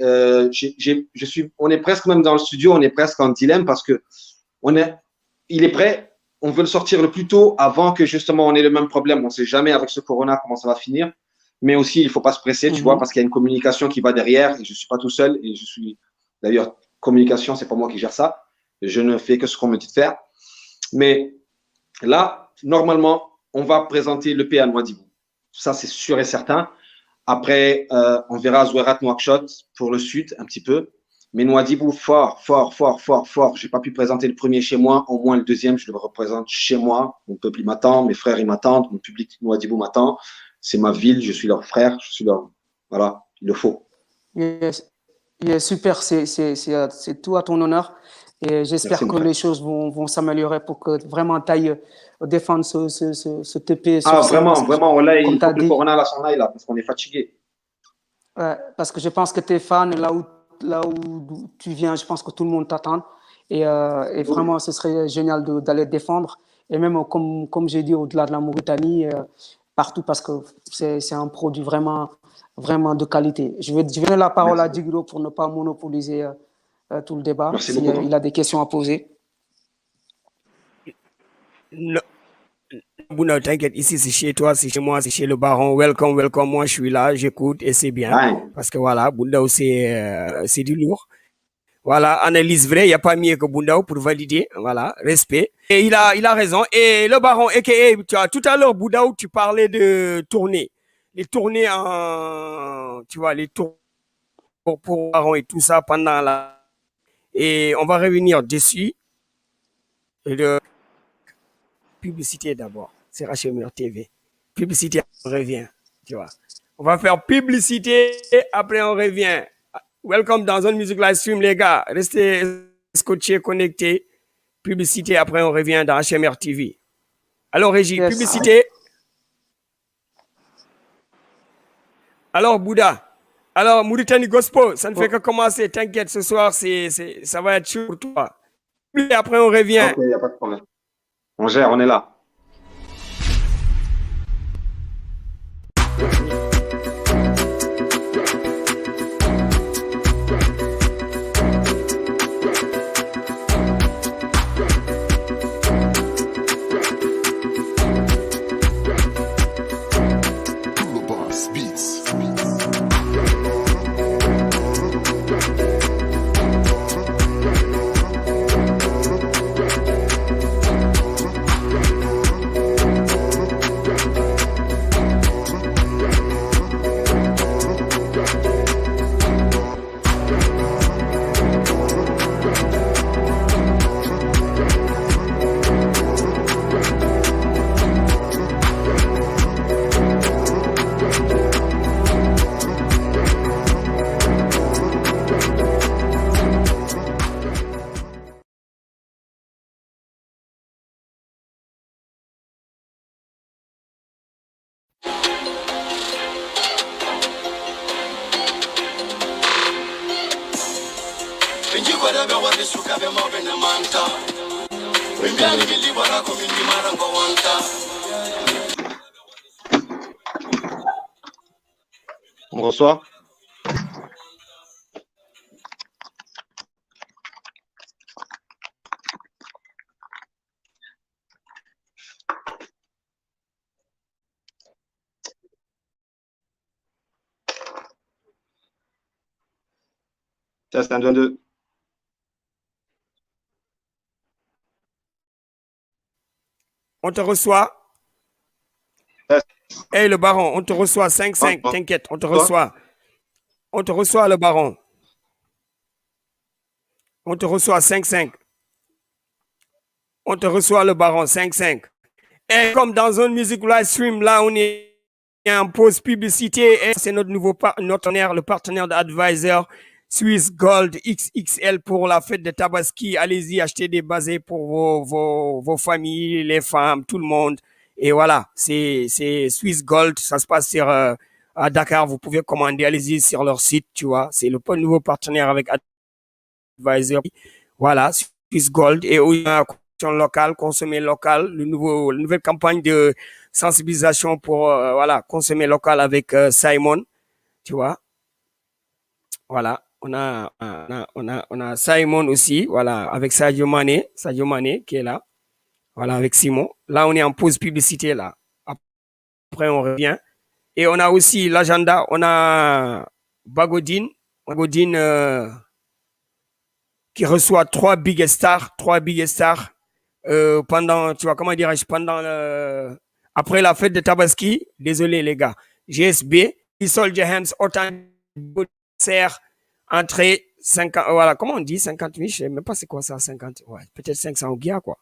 D: on est presque même dans le studio, on est presque en dilemme parce que il est prêt. On veut le sortir le plus tôt avant que justement on ait le même problème. On ne sait jamais avec ce corona comment ça va finir. Mais aussi, il ne faut pas se presser, tu vois, parce qu'il y a une communication qui va derrière et je ne suis pas tout seul. Et je suis, d'ailleurs, communication, ce n'est pas moi qui gère ça. Je ne fais que ce qu'on me dit de faire. Mais là, normalement, on va présenter l'EP à Nouadhibou. Ça, c'est sûr et certain. Après, on verra Zouerat Nouakchott pour le sud, un petit peu. Mais Nouadhibou, fort. Je n'ai pas pu présenter le premier chez moi. Au moins le deuxième, je le représente chez moi. Mon peuple, il m'attend. Mes frères, ils m'attendent. Mon public Nouadhibou m'attend. C'est ma ville. Je suis leur frère. Je suis leur… Voilà, il le faut.
E: Yes. Super, c'est tout à ton honneur. Et j'espère que les choses vont s'améliorer pour que vraiment tu ailles défendre ce TP.
D: Ah, vraiment. Là, il faut que le
E: dit,
D: corona là, s'en aille, là, parce qu'on est fatigué.
E: parce que je pense que tes fans, là où tu viens, je pense que tout le monde t'attend. Et vraiment, ce serait génial d'aller défendre. Et même, comme j'ai dit, au-delà de la Mauritanie, partout, parce que c'est un produit vraiment de qualité. Je vais donner la parole à Digro pour ne pas monopoliser tout le débat.
D: Merci beaucoup.
E: Il a des questions à poser.
A: Non, Bouna, t'inquiète, ici c'est chez toi, c'est chez moi, c'est chez le baron. Welcome. Moi, je suis là, j'écoute et c'est bien.
D: Ouais.
A: Parce que voilà, Boundao, c'est du lourd. Voilà, analyse vraie, il n'y a pas mieux que Boundao pour valider. Voilà, respect. Et il a raison. Et le baron, a.k.a. tout à l'heure, Boundao, tu parlais de tournées. Les tournées les tours pour le baron et tout ça pendant la. Et on va revenir dessus. Et de publicité d'abord. C'est Rachemir TV. Publicité, on revient. Tu vois. On va faire publicité, après on revient. Welcome dans Zone Music Live Stream, les gars. Restez scotchés, connectés. Publicité, après on revient dans HMR TV. Alors, Régie, yes. Publicité. Alors, Bouddha. Alors, Mauritanie Gospel, ça ne fait que commencer. T'inquiète, ce soir, ça va être chaud pour toi. Et après, on revient.
D: Ok, il n'y a pas de problème. On gère, on est là. On reçoit. Test 1, 2, 2.
A: On te reçoit. Hey, le baron, on te reçoit 5-5, t'inquiète, on te reçoit. On te reçoit, le baron. On te reçoit 5-5. On te reçoit, le baron, 5-5. Et comme dans un music live stream, là, on est en pause publicité. Et c'est notre nouveau partenaire, le partenaire d'Advisor, Swiss Gold XXL pour la fête de Tabaski. Allez-y, achetez des basés pour vos familles, les femmes, tout le monde. Et voilà, c'est Swiss Gold. Ça se passe à Dakar. Vous pouvez commander. Allez-y sur leur site, tu vois. C'est le nouveau partenaire avec Advisor. Voilà, Swiss Gold. Et où il y a locale, consommer local, la nouvelle campagne de sensibilisation pour consommer local avec Simon, tu vois. Voilà, on a Simon aussi, voilà, avec Sadio Mané qui est là, voilà, avec Simon. Là, on est en pause publicité, là. Après, on revient. Et on a aussi l'agenda, on a Bagodine qui reçoit trois big stars pendant, tu vois, comment dirais-je, après la fête de Tabaski. Désolé, les gars. GSB, Soldier Hands, autant de serre, entrée, 50, voilà, comment on dit, 50 000, je sais même pas c'est quoi ça, 50, ouais, peut-être 500 au Guia, quoi.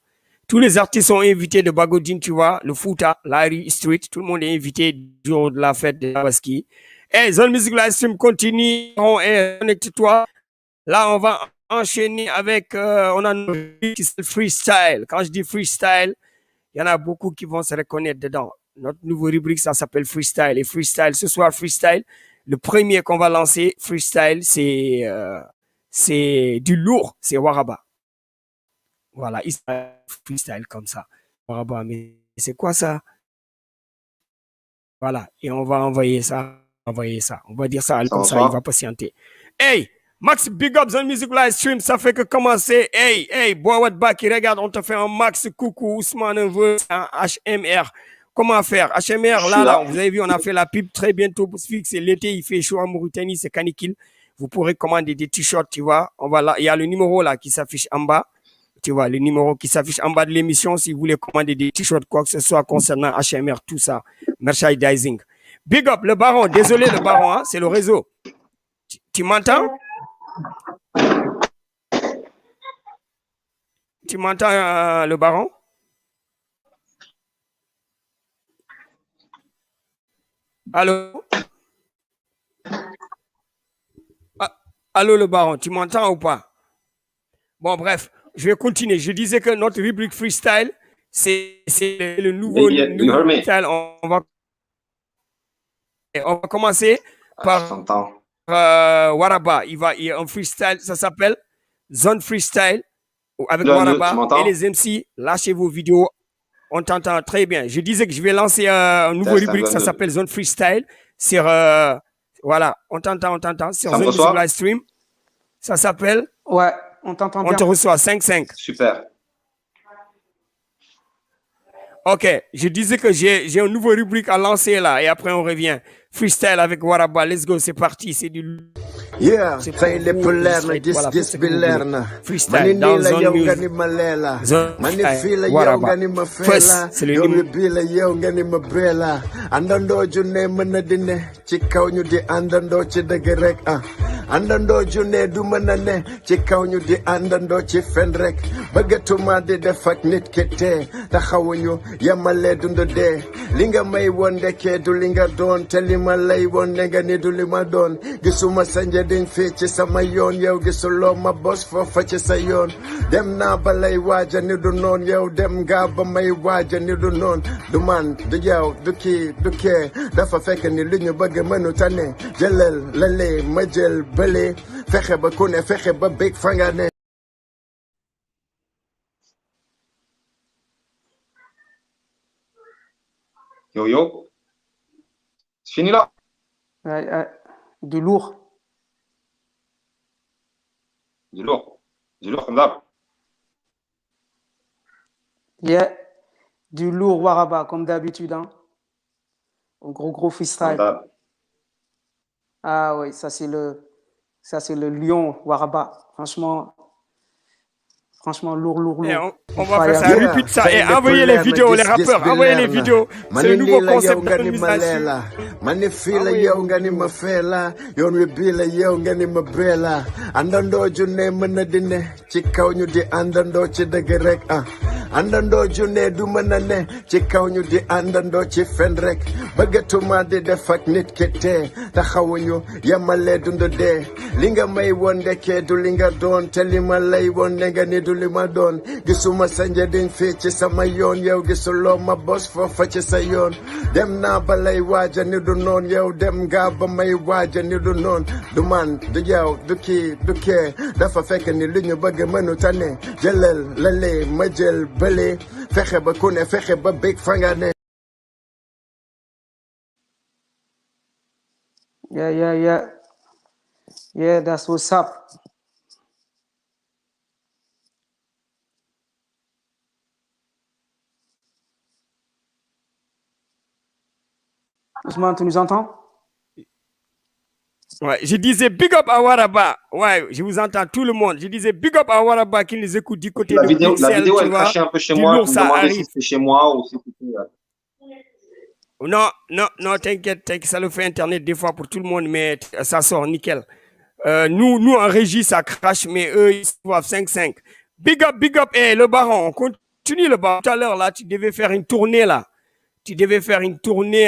A: Tous les artistes sont invités de Bagodine, tu vois, le Fouta, Larry Street, tout le monde est invité du jour de la fête de Tabaski. Hey, Zone Music Live Stream continue, connecte-toi. Là, on va enchaîner avec, on a une rubrique qui s'appelle freestyle. Quand je dis freestyle, il y en a beaucoup qui vont se reconnaître dedans. Notre nouvelle rubrique, ça s'appelle freestyle. Et freestyle, ce soir, freestyle, le premier qu'on va lancer, freestyle, c'est du lourd, c'est Waraba. Voilà, il freestyle comme ça. Waraba, mais c'est quoi ça? Voilà, et on va envoyer ça. On va dire ça comme ça, il va patienter. Hey! Max, big up Zone Music Live Stream, ça fait que commencer. Hey, Bois Baki, regarde, on te fait un max, coucou, Ousmane, un HMR. Comment faire? HMR, là, vous avez vu, on a fait la pub très bientôt pour se fixer. L'été, il fait chaud en Mauritanie, c'est canicule. Vous pourrez commander des t-shirts, tu vois. Il y a le numéro là qui s'affiche en bas. Tu vois, le numéro qui s'affiche en bas de l'émission si vous voulez commander des t-shirts, quoi que ce soit concernant HMR, tout ça. Merchandising. Big up, le baron. Désolé, le baron, hein, c'est le réseau. Tu m'entends? Tu m'entends, le baron? Allô? Allô, le baron, tu m'entends ou pas? Bon, bref, je vais continuer. Je disais que notre rubrique freestyle, c'est le nouveau freestyle. On va commencer par Waraba. Il y a un freestyle, ça s'appelle Zone Freestyle. Avec Waraba et les MC, lâchez vos vidéos. On t'entend très bien. Je disais que je vais lancer un nouveau rubrique, ça s'appelle Zone Freestyle. Voilà, on t'entend sur Zone Music Live Stream. Ça s'appelle.
E: Ouais, on t'entend bien.
A: On te reçoit 5-5.
D: Super.
A: Ok, je disais que j'ai un nouveau rubrique à lancer là et après on revient. Freestyle avec Waraba, let's go, c'est parti, c'est du.
G: Yeah, say le polerna, gis bilerna.
A: Freestyle dans Zone Music. Waraba. First, c'est le numéro.
G: Bila yow ngani ma bela. Andando june mëna dine ci kaw ñu di andando ci deug rek ah. Andando june du mëna ne ci kaw ñu di andando ci fen rek. Bëggatuma di def ak nit ki té taxawuñu yamale dund dé. Li nga may won ndeke du li nga doon te li ma lay won ne nga ni du li ma doon. Gisuma sa njëriñ fii ci sama yoon yow gisuloo ma bos foofa ci sa yoon. Dem naa ba lay waaja ni du noon yow dem nga ba may waaja ni du noon. Du man du yow du kii du kee dafa fekk ni li ñu bëgg mënu tane. Jëlal lale ma jël bële fexe ba ku ne fexe ba bég fa nga ne.
D: Yo, c'est fini là.
E: Du lourd.
D: Du lourd comme d'hab.
E: Yeah, du lourd Waraba comme d'habitude. Hein. Un gros freestyle. Ah oui, ça c'est le lion Waraba. Franchement, lourd.
A: Et on va faire ça, répète ça et envoyez les vidéos, les rappeurs, envoyez les vidéos. C'est le nouveau concept de l'organisation.
G: Manifila yow ngani ma fela, yoon wi bila yow ngani ma bela. Andando june mëna dine ci kaw ñu di andando ci deug rek ah. Andando june du mëna ne ci kaw ñu di andando ci fen rek. Bëggatuma di def ak nit ki té taxawuñu yamale dund dé. Li nga may won ndeke du li nga doon te li ma lay won ne nga ni du li ma doon. Gisuma sa njëriñ fii ci sama yoon yow gisuloo ma bos foofa ci sa yoon. Dem naa ba lay waaja ni du noon yow dem nga ba may waaja ni du noon. Du man du yow du kii du kee dafa fekk ni li ñu bëgg mënu tane. Jëlal lale ma jël bële fexe ba ku ne fexe ba bég fa nga ne.
E: Yeah. Yeah, that's what's up. Ousmane, tu nous entends?
A: Ouais, je disais big up à Waraba. Ouais, je vous entends tout le monde. Je disais big up à Waraba qui nous écoute du côté
D: La
A: de
D: vidéo,
A: Bruxelles,
D: elle
A: tu vois.
D: crachait un peu chez
A: Du
D: moi.
A: lourd,
D: Je me
A: ça
D: demandais si
A: arrive.
D: c'était chez moi ou si c'était.
A: Non, non, non, t'inquiète, ça le fait Internet des fois pour tout le monde, mais ça sort nickel. Nous, en régie, ça crache, mais eux, ils se voient 5-5. Big up, le baron, on continue le baron. Tout à l'heure, là, tu devais faire une tournée, là. Tu devais faire une tournée,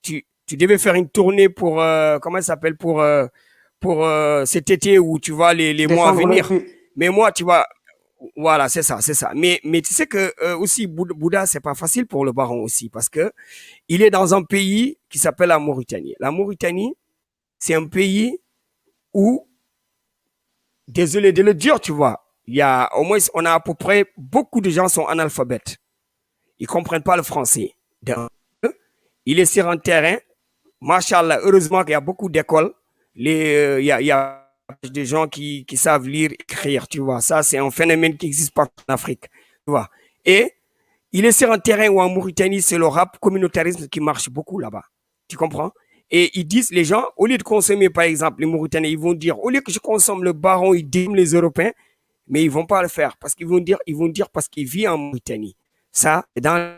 A: tu devais faire une tournée pour, comment ça s'appelle, pour cet été où tu vois les mois à venir. Mais moi, tu vois, voilà, c'est ça. Mais tu sais que aussi, Bouddha, c'est pas facile pour le baron aussi, parce que il est dans un pays qui s'appelle la Mauritanie. La Mauritanie, c'est un pays où, désolé de le dire, tu vois, il y a au moins, on a à peu près, beaucoup de gens sont analphabètes. Ils comprennent pas le français. Il est sur un terrain, machallah, heureusement qu'il y a beaucoup d'écoles. Il y a des gens qui savent lire, écrire, tu vois. Ça, c'est un phénomène qui existe pas en Afrique, tu vois. Et il est sur un terrain où en Mauritanie, c'est le rap communautarisme qui marche beaucoup là-bas. Tu comprends? Et ils disent, les gens, au lieu de consommer, par exemple, les Mauritaniens, ils vont dire, au lieu que je consomme le baron, ils dîment les Européens, mais ils vont pas le faire parce qu'ils vont dire parce qu'ils vivent en Mauritanie. Ça, c'est dans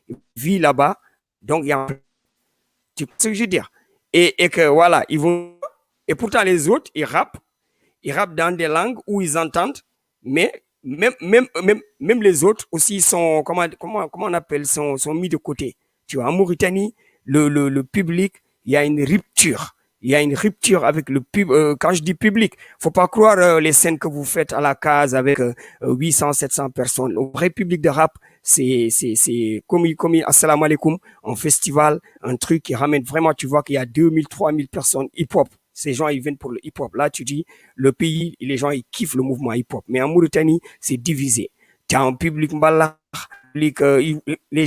A: il vit là-bas, donc il y a, tu sais ce que je veux dire? Et que voilà, ils vont, et pourtant les autres, ils rappent dans des langues où ils entendent, mais même les autres aussi sont, comment on appelle, sont mis de côté. Tu vois, en Mauritanie, le public, il y a une rupture. Il y a une rupture avec le public. Quand je dis public, faut pas croire les scènes que vous faites à la case avec 800, 700 personnes. Le vrai public de rap, c'est comme assalamu alaikum, un festival, un truc qui ramène vraiment, tu vois qu'il y a 2000, 3000 personnes hip-hop. Ces gens, ils viennent pour le hip-hop. Là, tu dis, le pays, les gens, ils kiffent le mouvement hip-hop. Mais en Mauritanie, c'est divisé. Tu as un public mbala, les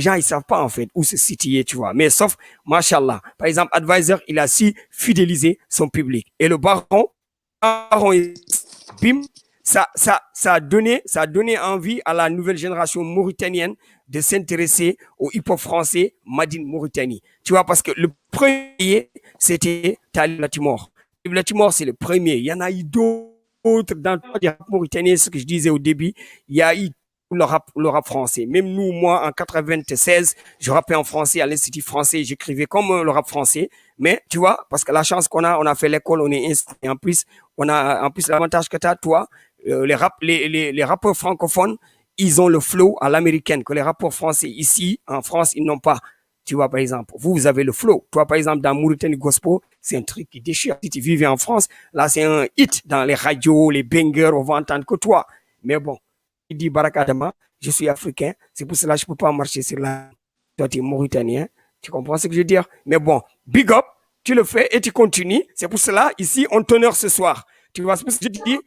A: gens, ils savent pas, en fait, où se situer, tu vois. Mais sauf, machallah. Par exemple, Advisor, il a su fidéliser son public. Et le baron, bim, ça a donné envie à la nouvelle génération mauritanienne de s'intéresser au hip-hop français, Madine Mauritanie. Tu vois, parce que le premier, c'était Talib Latimor. Talib Latimor, c'est le premier. Il y en a eu d'autres dans les rap mauritaniens, ce que je disais au début. Il y a eu le rap français. Même nous, moi, en 96, je rappais en français à l'Institut français, j'écrivais comme le rap français. Mais, tu vois, parce que la chance qu'on a, on a fait l'école, on est inscrit. En plus, l'avantage que tu as, toi, les rappeurs francophones, ils ont le flow à l'américaine que les rappeurs français ici, en France, ils n'ont pas. Tu vois, par exemple, vous avez le flow. Toi, par exemple, dans Mauritanie Gospel, c'est un truc qui déchire. Si tu vivais en France, là, c'est un hit dans les radios, les bangers, on va entendre que toi. Mais bon, il dit Barakadama, je suis africain, c'est pour cela que je peux pas marcher sur la... Toi, tu es mauritanien, tu comprends ce que je veux dire? Mais bon, big up, tu le fais et tu continues. C'est pour cela, ici, on t'honore ce soir. Tu vois ce que je te dis?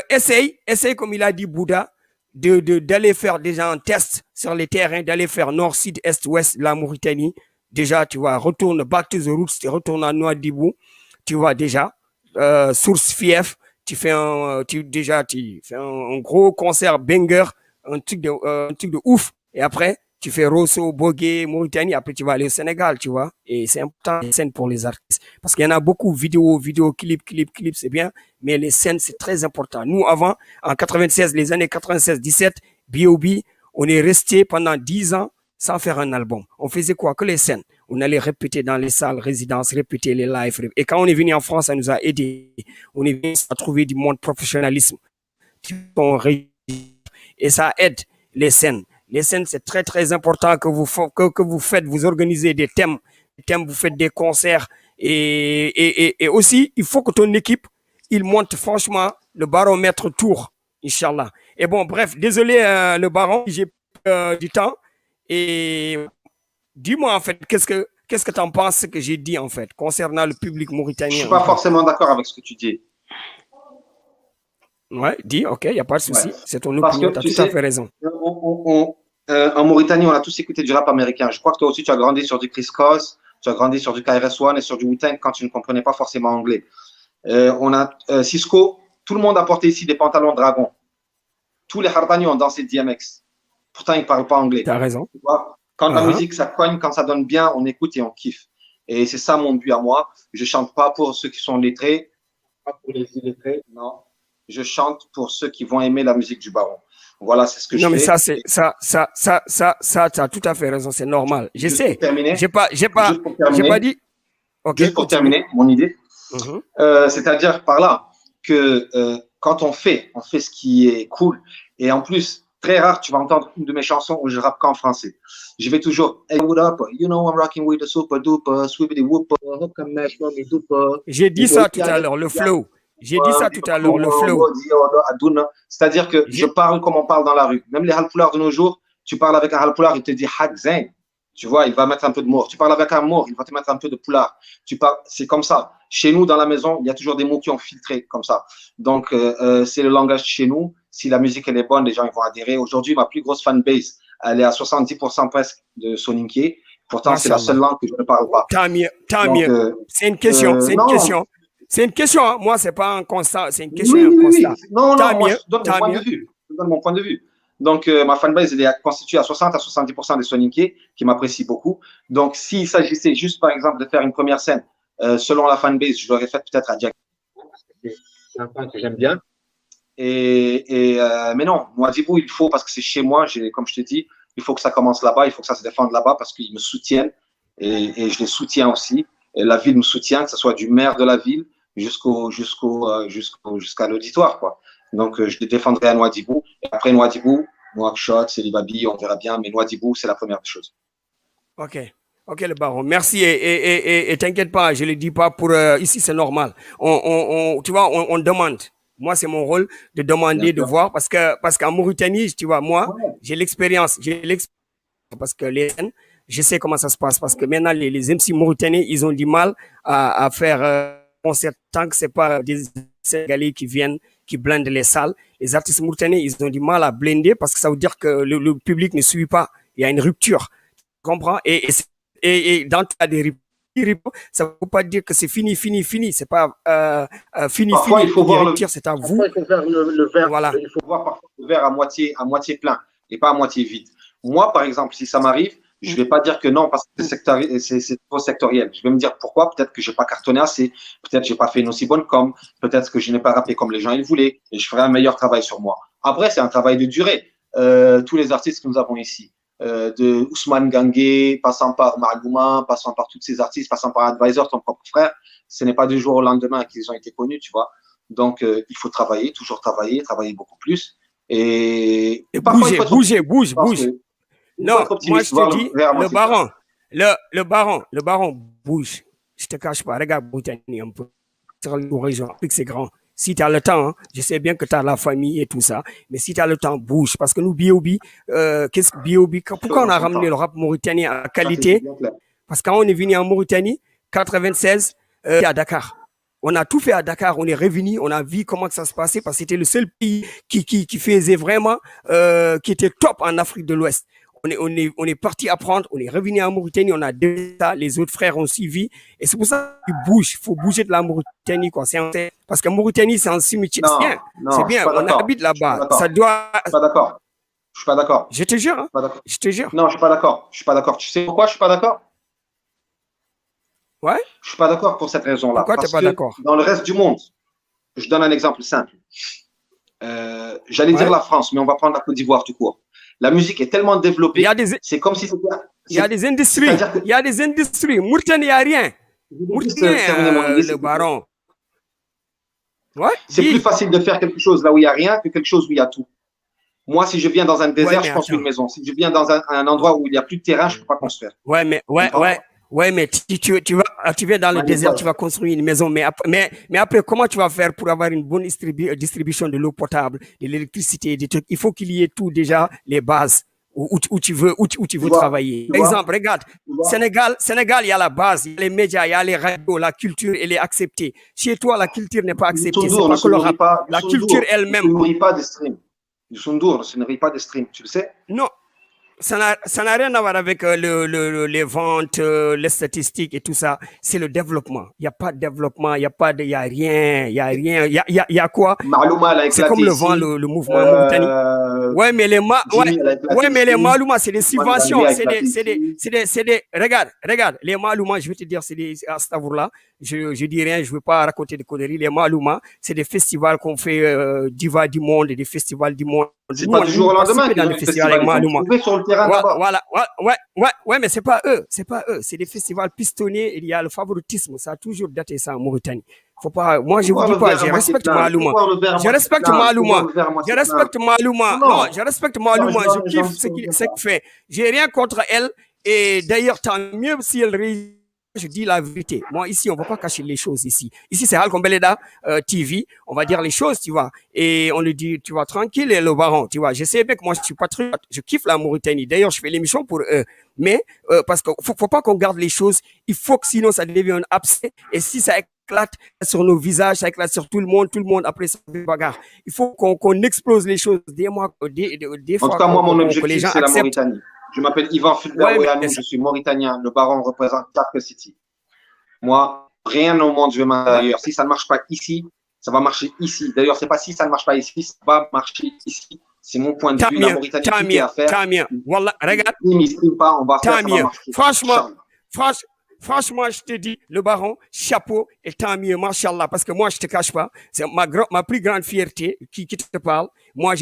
A: Essaye, comme il a dit Bouddha, d'aller faire déjà un test sur les terrains, d'aller faire nord, sud, est, ouest de la Mauritanie. Déjà, tu vois, retourne back to the roots, tu retournes à Nouadhibou, tu vois déjà, source fief, tu fais un gros concert banger, un truc de ouf, et après, tu fais Rosso, Bogué, Mauritanie, après tu vas aller au Sénégal, tu vois, et c'est important les scènes pour les artistes, parce qu'il y en a beaucoup, vidéos, clips, c'est bien, mais les scènes, c'est très important. Nous, avant, en 96, les années 96-17, B.O.B., on est resté pendant 10 ans sans faire un album. On faisait quoi? Que les scènes. On allait répéter dans les salles, résidences, répéter les lives. Et quand on est venu en France, ça nous a aidé. On est venu à trouver du monde professionnalisme. Et ça aide les scènes. Les scènes, c'est très, très important que vous faites, vous organisez des thèmes, vous faites des concerts. Et aussi, il faut que ton équipe, il monte franchement le baromètre tour, Inch'Allah. Et bon, bref, désolé le baron, j'ai du temps. Et dis-moi en fait, qu'est-ce que tu en penses que j'ai dit en fait concernant le public mauritanien?
D: Je suis pas forcément d'accord avec ce que tu dis.
A: Ouais, dis, ok, il n'y a pas de souci. Ouais. C'est ton
D: Parce
A: opinion, tu as tout à fait raison.
D: En Mauritanie, on a tous écouté du rap américain. Je crois que toi aussi, tu as grandi sur du Chris Cross, tu as grandi sur du KRS-One et sur du Wu-Tang quand tu ne comprenais pas forcément anglais. On a Cisco, tout le monde a porté ici des pantalons Dragon. Tous les Hardani ont dansé DMX. Pourtant, ils ne parlent pas anglais.
A: Tu as raison.
D: Tu vois, quand la musique, ça cogne, quand ça donne bien, on écoute et on kiffe. Et c'est ça mon but à moi. Je chante pas pour ceux qui sont lettrés, pas pour les illettrés, non. Je chante pour ceux qui vont aimer la musique du Baron. Voilà, c'est ce que je fais.
A: Non, mais ça, tu as tout à fait raison, c'est normal. Je sais.
D: Pour terminer,
A: J'ai pas dit. Ok.
D: Juste pour terminer mon idée. C'est-à-dire par là que quand on fait ce qui est cool. Et en plus, très rare, tu vas entendre une de mes chansons où je rappe qu'en français. Je vais toujours hey, what up, you know I'm rocking with the super duper, swibbity whooper, hope come match me duper.
A: J'ai dit ça tout à l'heure, le flow. J'ai dit ça tout à l'heure, le flow.
D: C'est-à-dire que je parle comme on parle dans la rue. Même les halpoulards de nos jours, tu parles avec un halpoulard, il te dit Hak Zain. Tu vois, il va mettre un peu de Mour. Tu parles avec un Mour, il va te mettre un peu de Poulard. C'est comme ça. Chez nous, dans la maison, il y a toujours des mots qui ont filtré comme ça. Donc, c'est le langage de chez nous. Si la musique elle est bonne, les gens ils vont adhérer. Aujourd'hui, ma plus grosse fanbase, elle est à 70% presque de Soninké. Pourtant, c'est la seule langue que je ne parle pas.
A: Tant mieux. C'est une question. C'est une question. Hein. Moi, c'est pas un constat. C'est une question et un constat.
D: Non, moi, je donne mon point de vue. Je donne mon point de vue. Donc, ma fanbase, elle est constituée à 60 à 70% des Soninké qui m'apprécient beaucoup. Donc, s'il s'agissait juste, par exemple, de faire une première scène, selon la fanbase, je l'aurais fait peut-être à Jack. C'est un point que j'aime bien. Mais non, Nouadhibou, il faut, parce que c'est chez moi, comme je te dis, il faut que ça commence là-bas, il faut que ça se défende là-bas parce qu'ils me soutiennent et je les soutiens aussi. Et la ville me soutient, que ce soit du maire de la ville jusqu'à l'auditoire, quoi. Donc, je les défendrai à Nouadhibou. Et après Nouadhibou, Nouakchott, Sélibabi, on verra bien. Mais Nouadhibou, c'est la première chose.
A: Ok, le baron. Merci. Et t'inquiète pas, je ne le dis pas pour... ici, c'est normal. Tu vois, on demande. Moi, c'est mon rôle de demander, de voir. Parce qu'en Mauritanie, tu vois, moi, j'ai l'expérience. Parce que je sais comment ça se passe. Parce que maintenant, les MC mauritaniens, ils ont du mal à faire concert tant que ce n'est pas des Sénégalais qui viennent, qui blindent les salles. Les artistes mauritaniens, ils ont du mal à blinder parce que ça veut dire que le public ne suit pas. Il y a une rupture. Tu comprends? Et dans le cas des ruptures, ça ne veut pas dire que c'est fini. C'est pas fini.
D: Parfois, il faut voir
A: rupture, c'est à vous.
D: Il faut voir le verre. Voilà. Il faut voir parfois le verre à moitié plein et pas à moitié vide. Moi, par exemple, si ça m'arrive, je ne vais pas dire que non parce que c'est trop sectoriel. Je vais me dire pourquoi. Peut-être que je n'ai pas cartonné assez. Peut-être que je n'ai pas fait une aussi bonne com. Peut-être que je n'ai pas rappé comme les gens ils voulaient. Et je ferai un meilleur travail sur moi. Après, c'est un travail de durée. Tous les artistes que nous avons ici, de Ousmane Gangué, passant par Margouma, passant par tous ces artistes, passant par Advisor, ton propre frère, ce n'est pas du jour au lendemain qu'ils ont été connus, tu vois. Donc, il faut travailler, toujours travailler beaucoup plus. Et
A: bouger. Non, moi je te dis, le baron bouge. Je te cache pas, regarde Britannie un peu. Région, c'est grand. Si tu as le temps, hein, je sais bien que tu as la famille et tout ça, mais si tu as le temps, bouge. Parce que nous, B.O.B, pourquoi on a ramené le rap mauritanien à qualité? Parce que quand on est venu en Mauritanie, 96, à Dakar. On a tout fait à Dakar, on est revenu, on a vu comment ça se passait, parce que c'était le seul pays qui faisait vraiment, qui était top en Afrique de l'Ouest. On est parti apprendre, on est revenu en Mauritanie, on a dit ça, les autres frères ont suivi. Et c'est pour ça qu'il bouge, il faut bouger de la Mauritanie, quoi. Parce que Mauritanie, c'est un cimetière. C'est bien, on habite là-bas. Ça doit.
D: Je suis pas d'accord. Je suis pas d'accord.
A: Je te jure, hein. Je te jure.
D: Non, je suis pas d'accord. Je suis pas d'accord. Tu sais pourquoi je suis pas d'accord?
A: Ouais.
D: Je suis pas d'accord pour cette raison-là.
A: Pourquoi tu n'es pas d'accord?
D: Dans le reste du monde, je donne un exemple simple. J'allais dire la France, mais on va prendre la Côte d'Ivoire tout court. La musique est tellement développée, c'est comme si c'était...
A: Il y a des industries. Il y a des industries. Mauritanie, il n'y a rien. Mauritanie, le baron. Ouais.
D: C'est plus facile de faire quelque chose là où il n'y a rien que quelque chose où il y a tout. Moi, si je viens dans un désert, je construis une maison. Si je viens dans un endroit où il n'y a plus de terrain, je ne peux pas construire.
A: Ouais, mais tu viens dans le désert, tu vas construire une maison. Mais après, comment tu vas faire pour avoir une bonne distribution de l'eau potable, de l'électricité, des trucs? Il faut qu'il y ait tout déjà, les bases, où tu veux travailler. Par exemple, regarde, Sénégal, il y a la base, il y a les médias, il y a les radios, la culture, elle est acceptée. Chez toi, la culture n'est pas acceptée. La culture elle-même.
D: Ne nourrit pas des streams. Du Sundour ne se nourrit pas des streams, tu le sais?
A: Non. Ça n'a rien à voir avec les ventes, les statistiques et tout ça. C'est le développement. Il n'y a pas de développement, il n'y a rien, il y a quoi?
D: Malouma, elle a
A: C'est comme
D: éclaté
A: le vent,
D: ici.
A: le mouvement Mauritanie. Ouais, mais
D: Jimmy, elle a éclaté
A: mais les
D: ici.
A: Malouma, c'est des subventions.
D: Mouane Gambé a éclaté ici.
A: Regarde, les Malouma, je vais te dire, c'est des, à Stavour-là, je dis rien, je veux pas raconter des conneries. Les Malouma, c'est des festivals qu'on fait, Diva du monde, et des festivals du monde.
D: C'est pas du jour au lendemain qu'ils
A: dans
D: ont
A: des
D: des
A: festivals
D: festivals.
A: avec
D: Ils sont
A: Malouma.
D: trouvés sur le terrain d'abord.
A: Ouais, mais c'est pas eux, c'est des festivals pistonniers. Il y a le favoritisme, ça a toujours daté ça en Mauritanie. Faut pas, moi je vous dis pas, je respecte Malouma. Je respecte Malouma. Je respecte Malouma. Non, je respecte Malouma. Je kiffe ce qu'il fait. J'ai rien contre elle. Et d'ailleurs, tant mieux si elle réussit. Je dis la vérité. Moi, ici, on ne va pas cacher les choses ici. Ici, c'est Alcom Beleda TV. On va dire les choses, tu vois. Et on le dit, tu vois, tranquille, et le baron, tu vois. Je sais bien que moi, je suis patriote. Je kiffe la Mauritanie. D'ailleurs, je fais l'émission pour eux. Mais, parce qu'il faut pas qu'on garde les choses. Il faut que sinon, ça devienne un abcès. Et si ça éclate sur nos visages, ça éclate sur tout le monde après ça bagarre. Il faut qu'on explose les choses. Des fois.
D: En tout cas, moi, mon objectif, c'est la Mauritanie. Je m'appelle Yvan Fulda, je suis mauritanien. Le baron représente Carc City. Moi, rien au monde, je vais m'en ailleurs. Si ça ne marche pas ici, ça va marcher ici. D'ailleurs, c'est pas si ça ne marche pas ici, ça va marcher ici. C'est mon point de vue. La Mauritanie, tout est à faire.
A: Wallah, regarde.
D: Pas, on va faire, ça va marcher.
A: Franchement, je te dis, le baron, chapeau, et tant mieux, machallah, parce que moi, je te cache pas, c'est ma plus grande fierté qui te parle. Moi,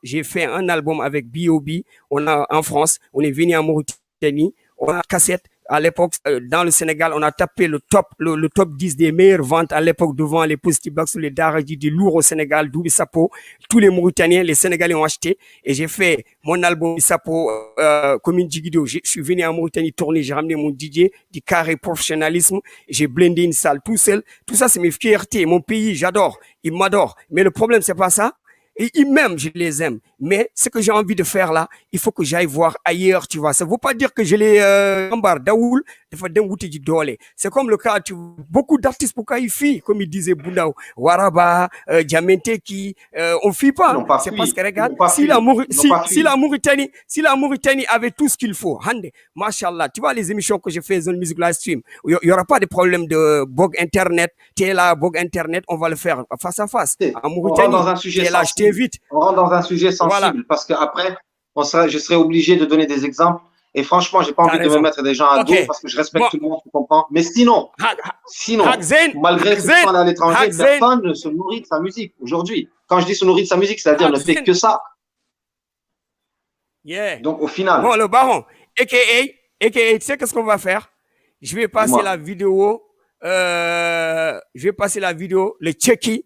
A: j'ai fait un album avec B.O.B. En France, on est venu en Mauritanie, on a cassette. À l'époque, dans le Sénégal, on a tapé le top 10 des meilleures ventes à l'époque devant les Positive Blocks, les Daradi, du lourd au Sénégal, Doubi Sapo. Tous les Mauritaniens, les Sénégalais ont acheté. Et j'ai fait mon album Sapo, commune Djigido. Je suis venu en Mauritanie tourner, j'ai ramené mon DJ, du carré professionnalisme. J'ai blindé une salle tout seul. Tout ça, c'est mes fiertés. Mon pays, j'adore. Il m'adore. Mais le problème, c'est pas ça. Et ils m'aiment, je les aime. Mais ce que j'ai envie de faire là, il faut que j'aille voir ailleurs, tu vois. Ça ne veut pas dire que je les embarque Daoul, c'est comme le cas, beaucoup d'artistes pour Kaifi, comme il disait Boundaou, Waraba, Diamanteki, on ne fuit pas. C'est parce que regarde, si la Mauritanie avait tout ce qu'il faut, Hande, Mashallah, tu vois les émissions que je fais Zone Music Live Stream, il n'y aura pas de problème de bug Internet, t'es là, bug Internet, on va le faire face à face. En Mauritanie, t'es là, je t'invite.
D: On rentre dans un sujet sensible, voilà. Parce qu'après, je serai obligé de donner des exemples. Et franchement, j'ai pas envie de me mettre des gens à dos parce que je respecte tout le monde, tu comprends. Mais sinon, malgré tout ce qu'on a à l'étranger, personne ne se nourrit de sa musique aujourd'hui. Quand je dis se nourrit de sa musique, c'est-à-dire ne fait que ça.
A: Yeah.
D: Donc au final.
A: Bon, le baron, AKA, tu sais qu'est-ce qu'on va faire? Je vais passer la vidéo, le Tchéki,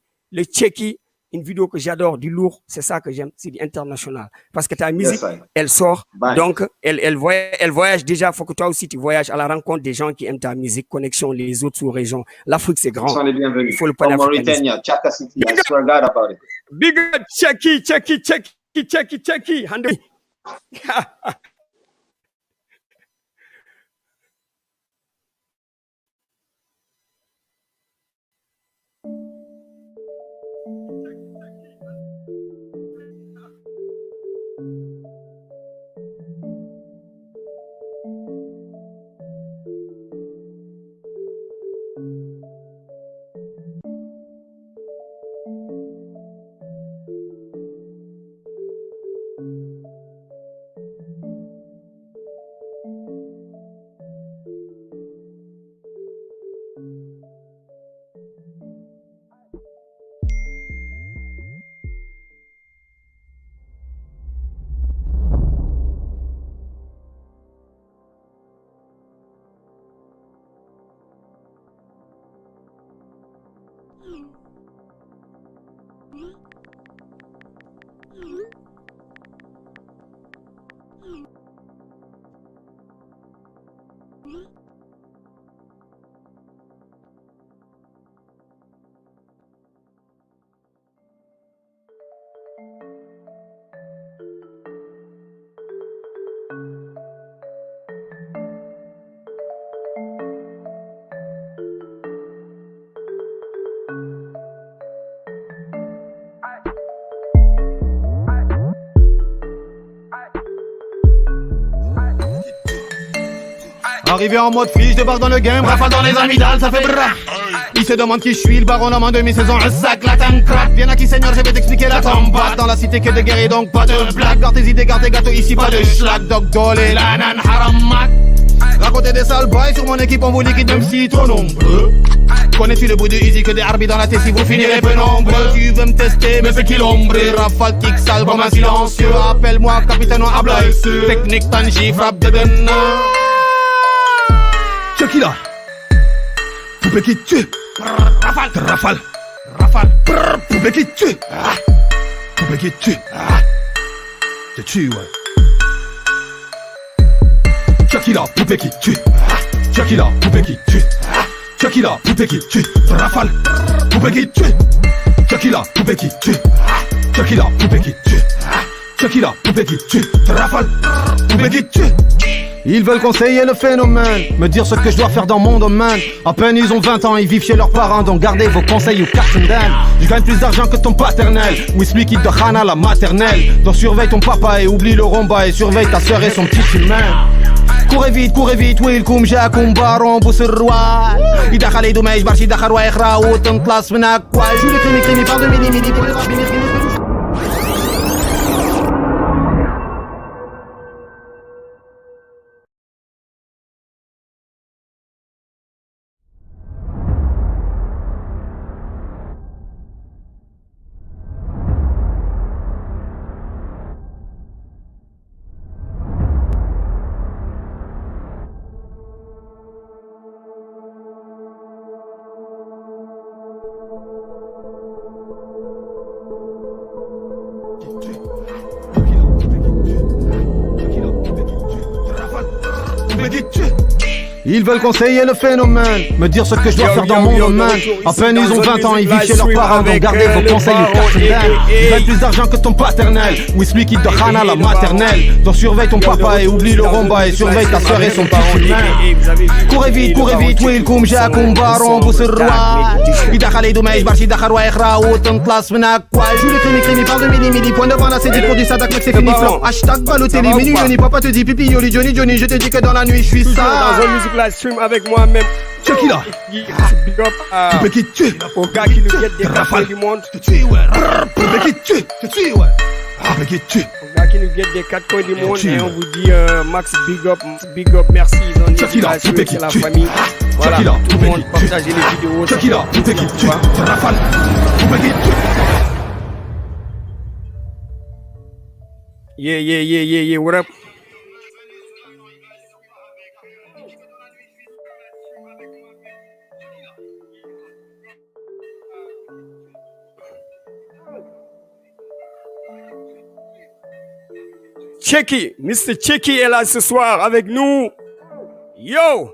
A: une vidéo que j'adore, du lourd, c'est ça que j'aime, c'est du international. Parce que ta musique, elle sort, donc elle voyage déjà, il faut que toi aussi tu voyages à la rencontre des gens qui aiment ta musique, connexion les autres sous-régions. L'Afrique, c'est grand.
D: Ils sont les bienvenus.
A: Il faut le panafricanisme. Big up, Tchéki.
C: Arrivé en mode free, je débarque dans le game, rafale dans les amygdales, ça fait bra. Il se demande qui je suis, le baron en demi-saison, un sac, la tank crack. Viens à qui seigneur, je vais t'expliquer la tomba. Dans la cité que de guerriers, donc pas de blague. Garde tes idées, garde tes gâteaux, ici pas de schlag. Dog dolé, la nan haramak. Raconter des sales bails sur mon équipe, on vous liquide même si trop nombreux. Connais-tu le bruit de Easy que des arbis dans la tête si vous finirez peu nombreux. Tu veux me tester, mais fais qu'il ombre. Rafale kick sale comme un silencieux. Appelle-moi capitaine en habla. Technique tangi, frappe de den. Chucky là. Poupée qui tue. Rafale, rafale, rafale. Poupée qui tue. Poupée qui tue. Te tue, ouais. Chucky là, poupée qui tue. Chucky là, poupée qui tue. Chucky là, poupée qui tue. Rafale, poupée qui tue. Chucky là, poupée qui tue. Chucky là, poupée qui tue. Chucky là, poupée qui tue. Rafale, poupée qui tue. Ils veulent conseiller le phénomène, me dire ce que je dois faire dans mon domaine. À peine ils ont 20 ans, ils vivent chez leurs parents, donc gardez vos conseils ou carton d'âne. Je gagne plus d'argent que ton paternel, ou explique de Hana la maternelle. Donc surveille ton papa et oublie le romba et surveille ta soeur et son petit humain. Courez vite, ويلكم جاكم بارون بوسروال يدخل يدو ما يجبرش يدخل ويخرا وتنطلس من أكوا جو لي كريمي باردو ميلي pour les rapines. Ils veulent conseiller le phénomène, me dire ce que je dois faire dans mon domaine. À peine ils ont 20 ans, ils vivent chez leurs parents, donc gardez vos conseils ou carton d'âne. Ils veulent plus d'argent que ton paternel, ou explique de Hana la maternelle. Donc surveille ton papa et oublie le romba et surveille ta soeur et son petit humain. Courez vite, ويلكم جاكم بارون بوسروال يدخل يدو ما يجبرش يدخل ويخرا وتنطلس من أكوا جو لي كريمي باردو ميلي point devant la c'est dit produit ça mec c'est fini flow. Hashtag Balotelli, minuit Yoni, papa te dit pipi Yoli Johnny, je te dis que dans la nuit je suis ça.
A: Dans un music live stream avec moi-même.
C: Chucky là.
A: Big up à
C: Poupée qui tue.
A: aux gars qui nous guettent des cafés du monde.
C: Te tue, ouais. Poupée qui tue. Te tue, ouais. Poupée qui tue.
A: Aux gars qui nous guettent des quatre coins du monde. Et on vous dit Max Big up, merci. Ils ont
C: Chucky là, poupée qui
A: c'est la
C: tue.
A: famille. Voilà,
C: Chucky là,
A: tout le
C: poupée
A: monde
C: qui tue.
A: partagez les vidéos.
C: Chucky là, poupée qui tue. Rafale. Poupée qui tue.
A: Yeah, what up? Checky, Mr. Checky est là ce soir avec nous. Yo!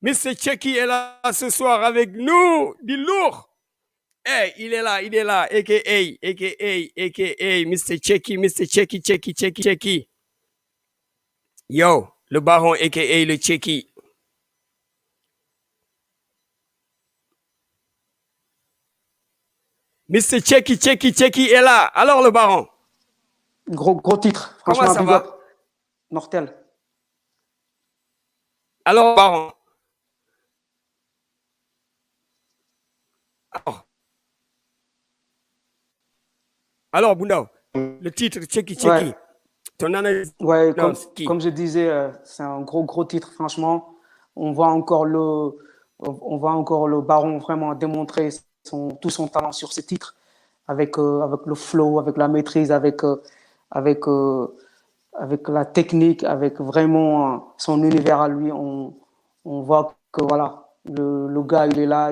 A: Mr. Checky est là ce soir avec nous. Du lourd. Hey, il est là, a.k.a. Mr. Checky. Yo, le baron, a.k.a. le Checky. Mr. Checky est là. Alors, le baron.
E: Gros titre.
A: Comment
E: Franchement,
A: ça
E: big
A: va?
E: up. Mortel.
A: Alors, baron. Alors, Bundao, le titre Checky.
E: Ouais.
A: Ton analyse.
E: Ouais,
A: Non,
E: comme je disais, c'est un gros titre, franchement. On voit encore le baron vraiment démontrer tout son talent sur ce titre, avec le flow, avec la maîtrise, avec la technique, avec vraiment son univers à lui. On voit que voilà, le gars, il est là,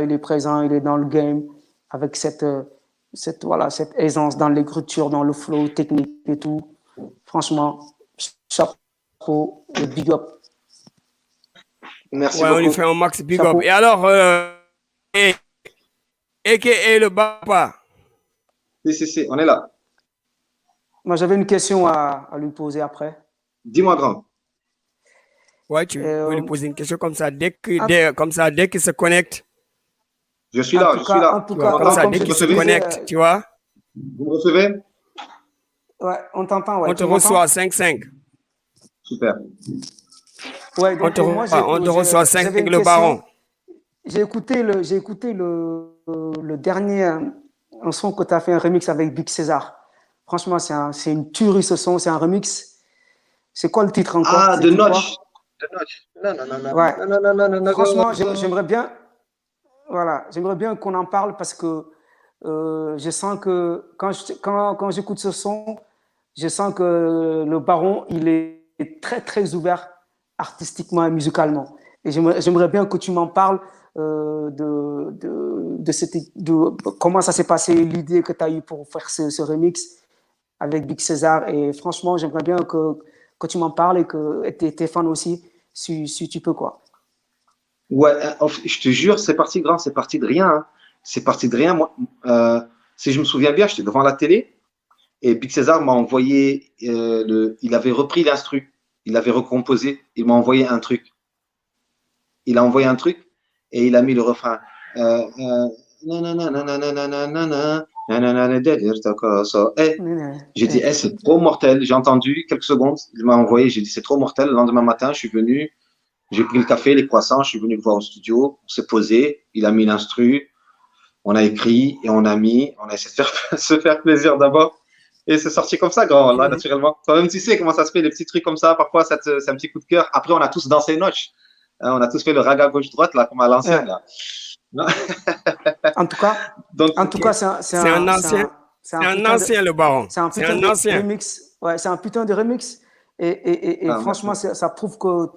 E: il est présent, il est dans le game, avec cette aisance dans l'écriture, dans le flow technique et tout. Franchement, chapeau et big up.
D: Merci
A: Ouais, on
D: beaucoup.
A: lui fait un max big
E: Chapeau.
A: up. Et alors, a.k.a. le papa.
D: Si, on est là.
E: Moi, j'avais une question à lui poser après.
D: Dis-moi, grand.
A: Ouais, tu peux lui poser une question comme ça. Dès qu'il se connecte.
D: Je suis
E: En
D: là,
E: tout
D: je suis
E: cas,
D: là.
E: en tout
D: Vous
E: cas,
A: Comme ça,
E: comme
A: dès
E: je
A: qu'il
E: te
A: se
E: disais,
A: connecte, tu vois,
D: Vous me recevez?
E: ouais, on t'entend, ouais,
A: on
E: tu
A: te
E: m'entends?
A: reçoit à 5-5.
D: Super.
E: Ouais, donc moi,
A: On te reçoit à 5
E: j'avais une
A: le
E: question.
A: baron.
E: J'ai écouté le dernier un son que tu as fait un remix avec Big César. Franchement, c'est une tuerie ce son, c'est un remix. C'est quoi le titre encore?
D: Ah,
E: C'est
D: de
E: dit
D: Notch.
E: quoi?
D: De Notch. Non, non, non, non,
E: Ouais.
D: non, non, non, non, non, non,
E: Franchement,
D: non.
E: j'aimerais bien, voilà, j'aimerais bien qu'on en parle parce que je sens que quand j'écoute ce son, je sens que le baron, il est très, très ouvert artistiquement et musicalement. Et j'aimerais bien que tu m'en parles de comment ça s'est passé, l'idée que tu as eue pour faire ce remix avec Big César. Et franchement, j'aimerais bien que tu m'en parles et que tes fans aussi, si tu peux, quoi.
D: Ouais, je te jure, c'est parti grand, c'est parti de rien, hein. C'est parti de rien. Moi, si je me souviens bien, j'étais devant la télé et Big César m'a envoyé il avait repris l'instru, il avait recomposé, il m'a envoyé un truc. Il a envoyé un truc et il a mis le refrain. Eh, j'ai dit, eh, c'est trop mortel. J'ai entendu quelques secondes, il m'a envoyé, j'ai dit, c'est trop mortel. Le lendemain matin, je suis venu, j'ai pris le café, les croissants, je suis venu le voir au studio, on s'est posé, il a mis l'instru, on a écrit et on a essayé de faire, se faire plaisir d'abord. Et c'est sorti comme ça, grand, là, naturellement. Toi-même, tu sais comment ça se fait, les petits trucs comme ça, parfois, c'est un petit coup de cœur. Après, on a tous dansé Notch. Hein, on a tous fait le raga gauche-droite, là, comme à l'ancienne, là.
E: En tout cas,
D: Donc,
A: C'est un ancien. C'est un ancien, le baron.
E: C'est un
A: C'est
E: putain
A: un
E: de
A: ancien.
E: remix. Ouais, c'est un putain de remix. Et
D: ah,
E: franchement, ça prouve que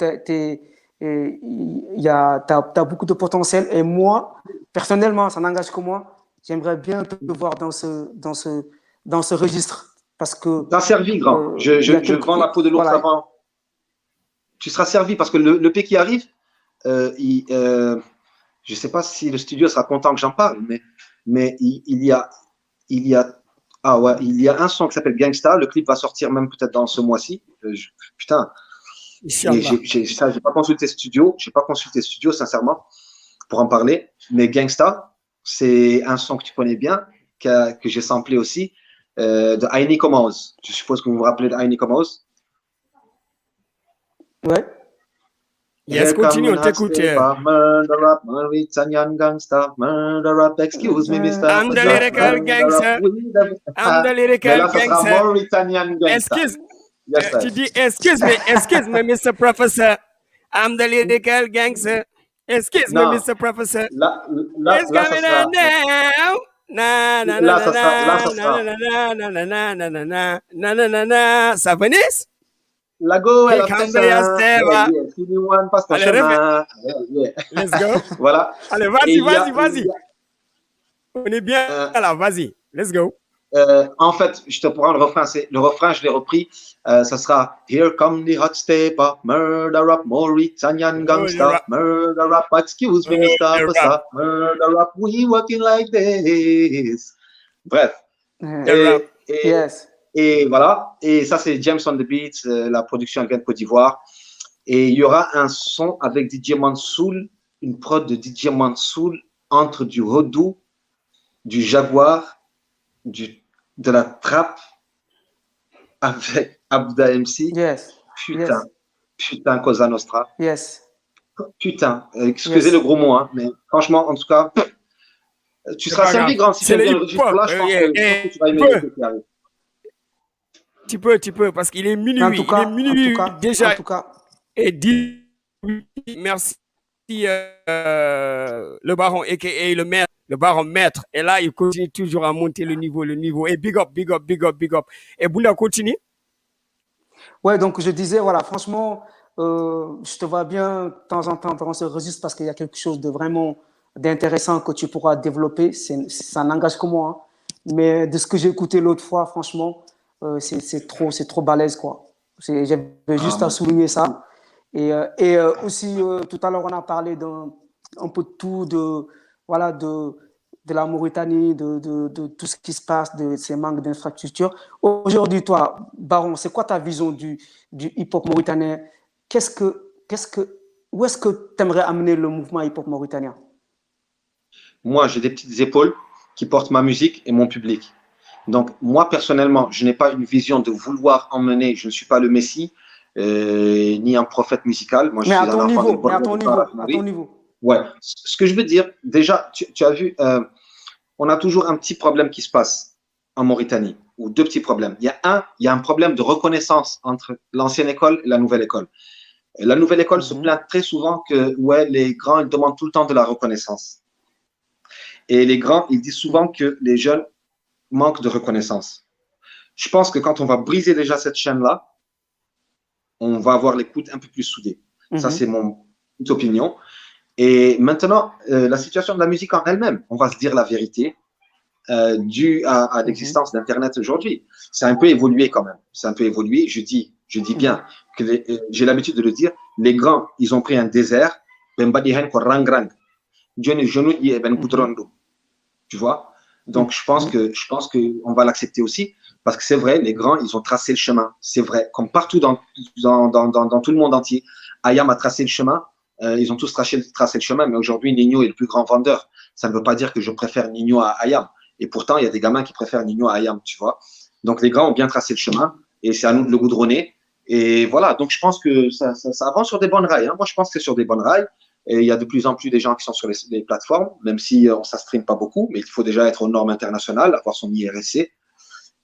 E: t'as beaucoup de potentiel. Et moi, personnellement, ça n'engage que moi. J'aimerais bien te voir dans ce registre. Parce que
D: t'as servi, grand. Je vends la peau de l'ours
E: voilà.
D: avant. Tu seras servi parce que le P qui arrive, je ne sais pas si le studio sera content que j'en parle, mais il y a un son qui s'appelle Gangsta. Le clip va sortir même peut-être dans ce mois-ci. Putain, mais j'ai pas consulté studio. J'ai pas consulté studio sincèrement pour en parler. Mais Gangsta, c'est un son que tu connais bien, que j'ai samplé aussi de Aini Komaz. Je suppose que vous vous rappelez de Aini Komaz.
E: Ouais.
A: Yes, continue, on t'écoute.
D: Murder rap, Mauritanian gangster, murder rap, excuse me, Mr.
A: I'm the lyrical gangster. I'm the lyrical
D: là, ça sera
A: gangster.
D: Mauritanian gangster. Yes,
A: Tu dis, excuse me, Mr. Professor. I'm the lyrical gangster. Excuse me, Mr. Professor.
D: Là,
A: It's
D: ça
A: coming
D: sera.
A: on down. Na na na
D: Là, ça
A: na
D: sera.
A: na na na na na na na na na na na na. Ça venise?
D: La go, elle a
A: Here
D: fait
A: comes
D: ça.
A: the Astera.
D: Anyone passe ton
A: Allez,
D: chemin. Yeah.
A: Let's go.
D: Voilà.
A: Allez,
D: Et il y a-
A: vas-y. On est bien là, vas-y. Let's go.
D: En fait, je te prends le refrain. Le refrain, je l'ai repris. Ça sera Here come the hot stepper, murder rap, Mauritanian gangster, murder rap, excuse me, Mr. Officer, murder rap, we working like this. Bref.
E: Yes.
D: Et voilà. Et ça, c'est James on the Beats, la production vient de Côte d'Ivoire. Et il y aura un son avec DJ Mansoul, une prod de DJ Mansoul entre du Hodou, du Jaguar, de la trappe avec Abda MC.
E: Yes.
D: Putain, Cosa Nostra.
E: Yes.
D: Putain, excusez le gros mot, hein, mais franchement, en tout cas, tu seras servi, grand. Si tu aimes bien le registre là, je pense que tu vas aimer le qui arrive.
A: Tu peux, parce qu'il est minuit. Déjà.
E: En tout cas.
A: Et dis merci le baron, a.k.a. le baron maître. Et là, il continue toujours à monter le niveau. Et big up. Et Bouna continue.
E: Ouais, donc je disais, voilà, franchement, je te vois bien de temps en temps dans ce registre parce qu'il y a quelque chose de vraiment d'intéressant que tu pourras développer. Ça n'engage que moi. Hein. Mais de ce que j'ai écouté l'autre fois, franchement, c'est trop balèze, quoi. J'avais juste à souligner ça. Et aussi, tout à l'heure, on a parlé un peu de tout, de la Mauritanie, de tout ce qui se passe, de ces manques d'infrastructures. Aujourd'hui, toi, Baron, c'est quoi ta vision du hip-hop mauritanien? Où est-ce que tu aimerais amener le mouvement hip-hop mauritanien?
D: moi, j'ai des petites épaules qui portent ma musique et mon public. Donc, moi, personnellement, je n'ai pas une vision de vouloir emmener, je ne suis pas le Messie, ni un prophète musical. Moi, je
E: Mais
D: suis
E: à
D: un
E: ton
D: enfant
E: niveau,
D: de
E: mais à ton niveau, à ton niveau.
D: Ouais. Ce que je veux dire, déjà, tu as vu, on a toujours un petit problème qui se passe en Mauritanie, ou deux petits problèmes. Il y a un problème de reconnaissance entre l'ancienne école et la nouvelle école. La nouvelle école se plaint très souvent que ouais, les grands ils demandent tout le temps de la reconnaissance. Et les grands, ils disent souvent que les jeunes manquent de reconnaissance. Je pense que quand on va briser déjà cette chaîne-là, on va avoir les coudes un peu plus soudés. Ça, c'est mon opinion. Et maintenant, la situation de la musique en elle-même, on va se dire la vérité, due à l'existence d'Internet aujourd'hui. C'est un peu évolué quand même. C'est un peu évolué. Je dis bien que j'ai l'habitude de le dire. Les grands, ils ont pris un désert. Tu vois? Donc, je pense que on va l'accepter aussi parce que c'est vrai, les grands, ils ont tracé le chemin. C'est vrai. Comme partout dans tout le monde entier, Ayam a tracé le chemin. Ils ont tous tracé le chemin, mais aujourd'hui, Nino est le plus grand vendeur. Ça ne veut pas dire que je préfère Nino à Ayam. Et pourtant, il y a des gamins qui préfèrent Nino à Ayam, tu vois. Donc, les grands ont bien tracé le chemin et c'est à nous de le goudronner. Et voilà, donc je pense que ça avance sur des bonnes rails. Hein. Moi, je pense que c'est sur des bonnes rails. Et il y a de plus en plus des gens qui sont sur les plateformes, même si ça ne stream pas beaucoup, mais il faut déjà être aux normes internationales, avoir son IRSC.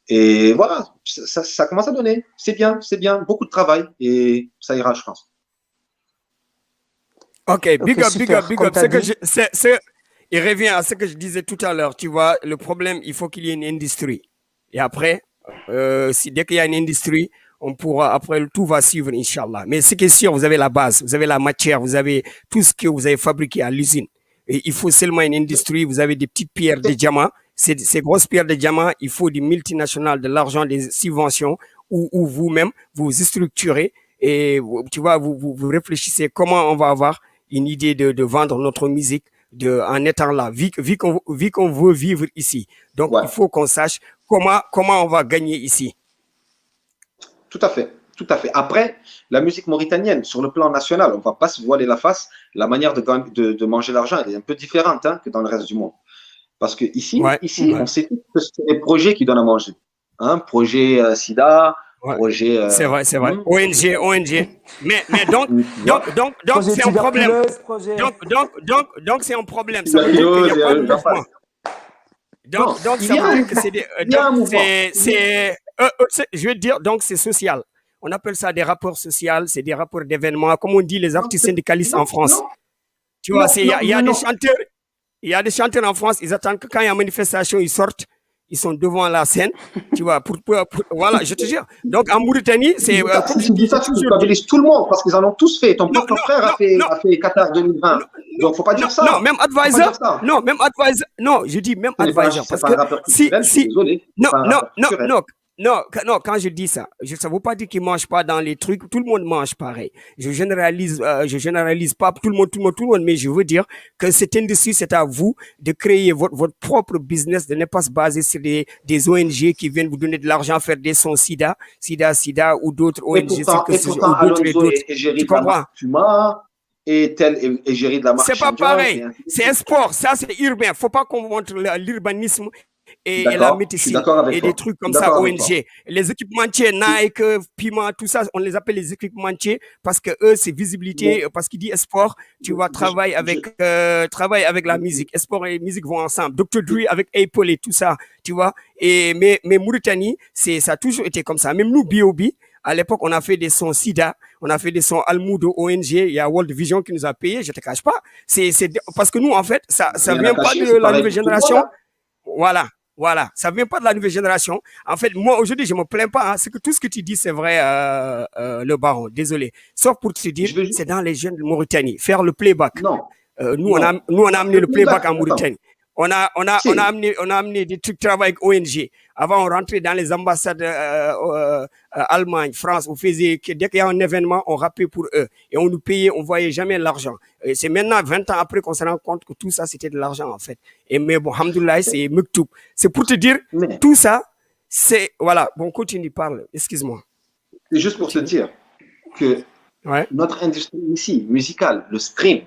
D: Et voilà, ça commence à donner. C'est bien, beaucoup de travail et ça ira, je pense.
A: Ok, big up. Il revient à ce que je disais tout à l'heure. Tu vois, le problème, il faut qu'il y ait une industrie. Et après, dès qu'il y a une industrie, on pourra, après, tout va suivre, Inch'Allah. Mais ce qui est sûr, vous avez la base, vous avez la matière, vous avez tout ce que vous avez fabriqué à l'usine. Et il faut seulement une industrie, vous avez des petites pierres de diamants. Ces grosses pierres de diamants, il faut des multinationales, de l'argent, des subventions, ou vous-même, vous structurez et tu vois, vous réfléchissez comment on va avoir une idée de vendre notre musique en étant là, vu qu'on veut vivre ici. Donc, il faut qu'on sache comment on va gagner ici.
D: Tout à fait. Après, la musique mauritanienne, sur le plan national, on ne va pas se voiler la face, la manière de manger l'argent, elle est un peu différente que dans le reste du monde. Parce que ici, on sait tous que c'est des projets qui donnent à manger. Projet SIDA, projet…
A: c'est vrai. ONG. Mais donc c'est un problème. Donc c'est un problème. Ça veut dire qu'il n'y a pas de mouvement. Donc ça veut dire que c'est des… je veux dire, donc c'est social. On appelle ça des rapports sociaux, c'est des rapports d'événements, comme on dit les artistes syndicalistes en France. Tu vois, il y a des chanteurs. Il y a des chanteurs en France, ils attendent que quand il y a une manifestation, ils sortent, ils sont devant la scène, tu vois, voilà, je te jure. Donc en Mauritanie, c'est…
D: si tu dis ça, tu culpabilises tout le monde, parce qu'ils en ont tous fait. Ton propre frère a fait Qatar 2020. Donc, faut pas dire ça.
A: Non, même Advisor. Non, je dis même Advisor. Parce que, non, quand je dis ça, ça ne veut pas dire qu'ils ne mangent pas dans les trucs. Tout le monde mange pareil. Je généralise pas tout le monde, mais je veux dire que cette industrie, c'est à vous de créer votre propre business, de ne pas se baser sur des ONG qui viennent vous donner de l'argent, faire des sons SIDA ou d'autres ONG.
D: Et pourtant, Alonso et Géry de la Puma et tel et Géry de la marque.
A: C'est pas pareil. C'est un sport. Ça, c'est urbain. Il ne faut pas qu'on montre l'urbanisme et la médecine et des trucs comme ça, ONG. Les équipementiers, Nike, Pima, tout ça, on les appelle les équipementiers parce que eux, c'est visibilité, parce qu'il dit sport, tu vas travailler avec la musique. Sport et musique vont ensemble. Dr. Dre avec Apple et tout ça, tu vois. Mais Mauritanie, ça a toujours été comme ça. Même nous, B.O.B., à l'époque, on a fait des sons SIDA, on a fait des sons Almudo, ONG, il y a World Vision qui nous a payé, je te cache pas. C'est parce que nous, en fait, ça vient pas de la nouvelle génération. Voilà, ça vient pas de la nouvelle génération. En fait, moi, aujourd'hui, je me plains pas. C'est que tout ce que tu dis, c'est vrai, le baron. Désolé. Sauf pour te dire, c'est dans les jeunes de Mauritanie. Faire le playback.
D: Non.
A: Nous, on a amené le playback en Mauritanie. On a amené des trucs de travail avec ONG. Avant, on rentrait dans les ambassades Allemagne, France. On faisait que dès qu'il y a un événement, on rappait pour eux. Et on nous payait, on voyait jamais l'argent. Et c'est maintenant, 20 ans après, qu'on se rend compte que tout ça, c'était de l'argent, en fait. Mais bon, alhamdoulilah, c'est mektoub. C'est pour te dire, tout ça, c'est… Voilà. Bon, continue, parle. Excuse-moi.
D: C'est juste pour te dire que notre industrie ici, musicale, le stream,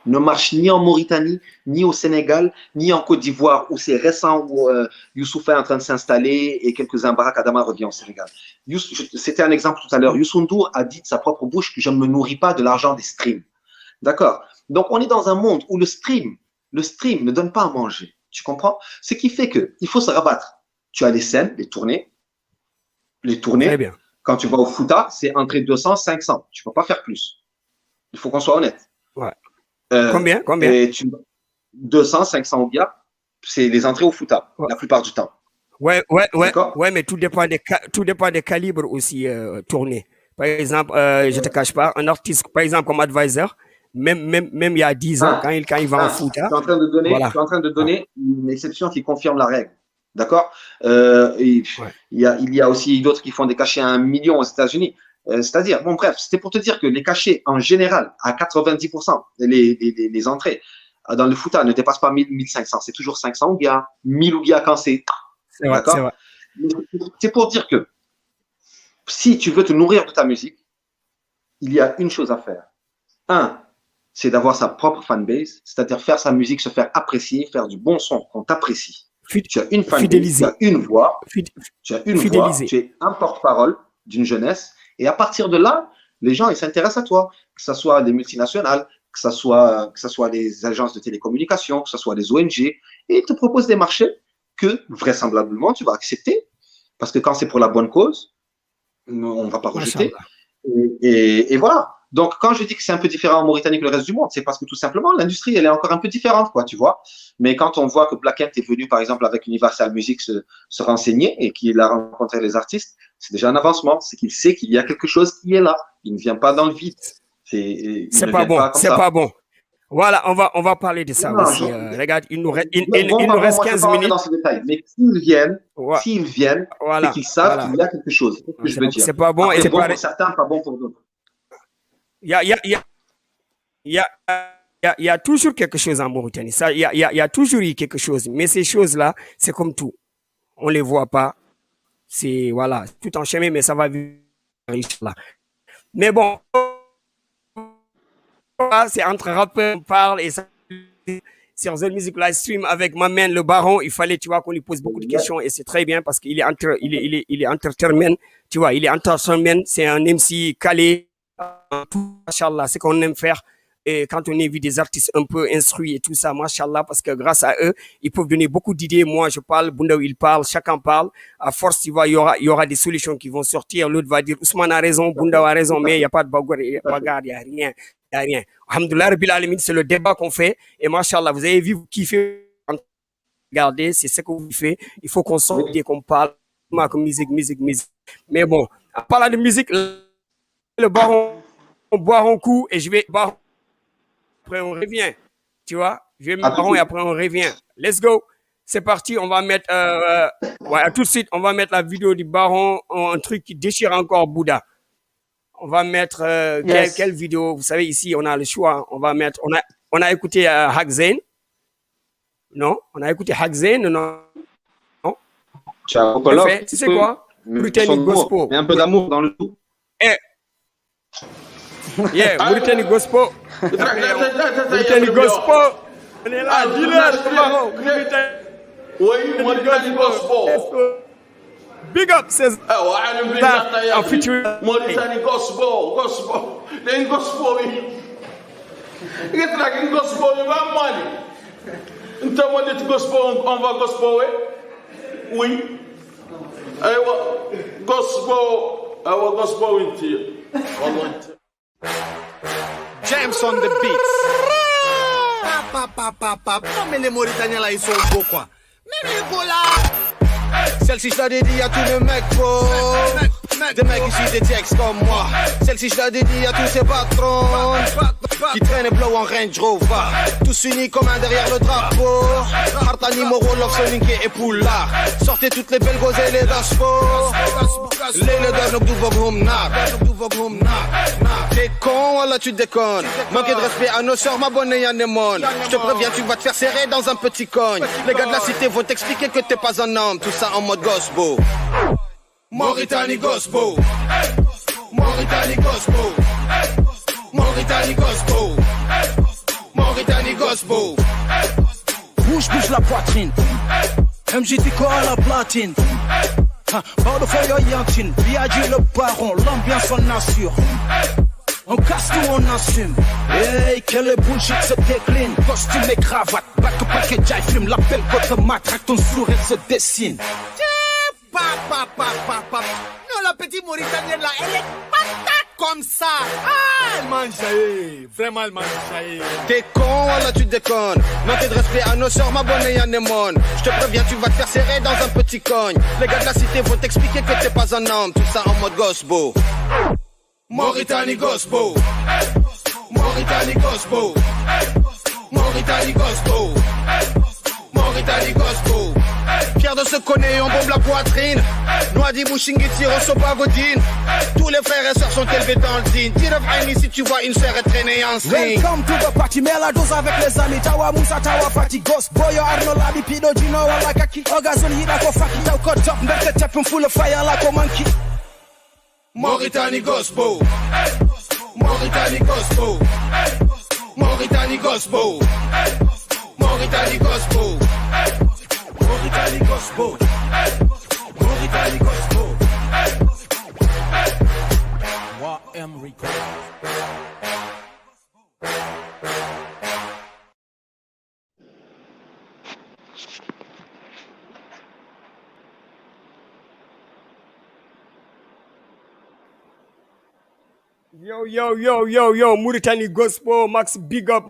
D: ne marche ni en Mauritanie, ni au Sénégal, ni en Côte d'Ivoire, où c'est récent, où Youssoupha est en train de s'installer et quelques-uns, Barak Adama revient au Sénégal. C'était un exemple tout à l'heure. Youssou N'Dour a dit de sa propre bouche que je ne me nourris pas de l'argent des streams. D'accord? Donc, on est dans un monde où le stream ne donne pas à manger. Tu comprends? Ce qui fait qu'il faut se rabattre. Tu as les scènes, les tournées.
A: Très bien.
D: Quand tu vas au Fouta, c'est entre 200 500. Tu ne peux pas faire plus. Il faut qu'on soit honnête.
A: Ouais. Combien
D: 200, 500 Ougia, c'est les entrées au Fouta, la plupart du temps.
A: Ouais, mais tout dépend des calibres aussi tournés. Par exemple, je ne te cache pas, un artiste, par exemple, comme Advisor, même il y a 10 ans, quand il va en Fouta.
D: Je suis en train de donner une exception qui confirme la règle. D'accord? Il y a aussi d'autres qui font des cachets à 1 million aux États-Unis. C'est-à-dire, bon, bref, c'était pour te dire que les cachets, en général, à 90%, les entrées dans le Fouta ne dépassent pas 1000, 1500. C'est toujours 500 Ougia, 1000 Ougia quand c'est. D'accord? C'est pour dire que si tu veux te nourrir de ta musique, il y a une chose à faire. C'est d'avoir sa propre fanbase, c'est-à-dire faire sa musique, se faire apprécier, faire du bon son, qu'on t'apprécie. Tu as une fanbase, tu as une voix, tu es un porte-parole d'une jeunesse. Et à partir de là, les gens ils s'intéressent à toi, que ce soit des multinationales, que ce soit des agences de télécommunications, que ce soit des ONG, et ils te proposent des marchés que vraisemblablement tu vas accepter, parce que quand c'est pour la bonne cause, on ne va pas rejeter. Et voilà. Donc, quand je dis que c'est un peu différent en Mauritanie que le reste du monde, c'est parce que tout simplement, l'industrie, elle est encore un peu différente, quoi, tu vois. Mais quand on voit que Black Ant est venu, par exemple, avec Universal Music se renseigner et qu'il a rencontré les artistes, c'est déjà un avancement. C'est qu'il sait qu'il y a quelque chose qui est là. Il ne vient pas dans le vide.
A: C'est pas bon. Voilà, on va parler de ça aussi. Regarde, il nous reste 15 minutes.
D: Dans ce détail. Mais s'ils viennent,
A: voilà,
D: c'est qu'ils savent qu'il y a quelque chose. C'est ce que je veux dire.
A: C'est pas bon.
D: C'est bon pour certains, pas bon pour d'autres.
A: Il y a toujours quelque chose en Mauritanie. Il y a toujours eu quelque chose. Mais ces choses-là, c'est comme tout. On ne les voit pas. C'est, voilà, tout en chemin, mais ça va vite. Mais bon, c'est entre rappeurs, on parle et ça. Sur The Music Live Stream avec ma main, le baron, il fallait, tu vois, qu'on lui pose beaucoup de questions et c'est très bien parce qu'il est entertainment, tu vois, il est entertainment, c'est un MC calé. Machallah, c'est qu'on aime faire et quand on invite des artistes un peu instruits et tout ça, machallah, parce que grâce à eux, ils peuvent donner beaucoup d'idées. Moi, je parle, Bundaw, il parle, chacun parle. À force, tu vois, il y aura des solutions qui vont sortir. L'autre va dire, Ousmane a raison, Bundaw a raison, mais il n'y a pas de bagarre, il n'y a rien. Alhamdoulilah, Rabbil Alamin, c'est le débat qu'on fait. Et machallah, vous avez vu, vous kiffez. Regardez, c'est ce que vous faites. Il faut qu'on sorte et qu'on parle. Musique. Mais bon, en parlant de musique, le baron, on boit un coup et je vais boire. Après, on revient. Tu vois, je vais mettre baron et après, on revient. Let's go. C'est parti. On va mettre, tout de suite, on va mettre la vidéo du baron, un truc qui déchire encore Bouddha. On va mettre quelle vidéo? Vous savez, ici, on a le choix. On va mettre, on a écouté Hak Zayn. Non? On a écouté Hak Zayn, non?
D: Tu as
A: tu sais quoi? Britannic Gospel.
D: Mais un peu d'amour dans le tout.
A: Mauritanie Gospel. Mauritanie Gospel. On est là, dis-le,
B: Oui, Mauritanie Gospel.
A: Big up, says
B: I'm featuring Mauritanie Gospel. Then Gospel. You get like in Gospel, you have money. In terms of Gospel, on va Gospel, oui. Gospel into you.
C: James on the beats. Non mais les Mauritaniens là ils sont beaux quoi. Mais voilà. Celle-ci je la dédie à tous les mecs faux. Des mecs ici des Jacks comme moi. Celle-ci je la dédie à tous ces patrons qui traînent et blow en Range Rover. Tous unis comme un derrière le drapeau. Hartani, Moro, Love, Soninke et Poula. Sortez toutes les belles gosses et les daspos. Les leaders nous douvogum nar. T'es con, voilà tu déconnes. Manquer de respect à nos sœurs, ma bonne et anémone. Je te préviens, tu vas te faire serrer dans un petit cogne. Les gars de la cité vont t'expliquer que t'es pas un homme. Tout ça en mode gospel. Mauritanie Gospel. Mauritanie Gospel. Mauritanie Gospel. Gospel. Bouge, bouge la poitrine. MJT à la platine. Pardon for your youngin. B.I.G. le baron, l'ambiance on assure. On casse tout, on assume. Hey, quel bullshit se décline. Costume et cravate, back jive film. L'appel contre matraque, ton sourire se dessine.
G: Non, la petite Mauritanienne là, elle est patate comme ça. Ah, elle mange jaillit. Vraiment, elle mange jaillit.
C: T'es con, là tu déconnes. Manque de respect à nos sœurs, ma bonne et anémone. Je te préviens, tu vas te faire serrer dans un petit cogne. Les gars de la cité vont t'expliquer que t'es pas un homme. Tout ça en mode gospel. Mauritanie Gospel. Mauritanie Gospel. Mauritanie Gospel. Mauritanie Gospel. Fier de se connaître, on bombe la poitrine. Noadi Bouchingiti, Rosso Pagodine. Tous les frères et sœurs sont élevés dans le din. Tire Aini si tu vois une sœur traîner en string.
H: Welcome to the party, mets la dose avec les amis. Tawa Moussa, Tawa Fati, Ghost, Boyo, Arno, Labi, Pido, Gino, Walakaki. Ogazon, Hidako, Faki, Tau, Kotop, Mbeke, Tchapin, full of fire, la Komanki.
C: Mauritanie Gospel. Mauritanie Gospel. Mauritanie Gospel. Mauritanie Gospel. Mauritanie Gospel. Mauritanie Gospel.
H: YM Record.
A: Yo, Mauritanie Gospel, Max big up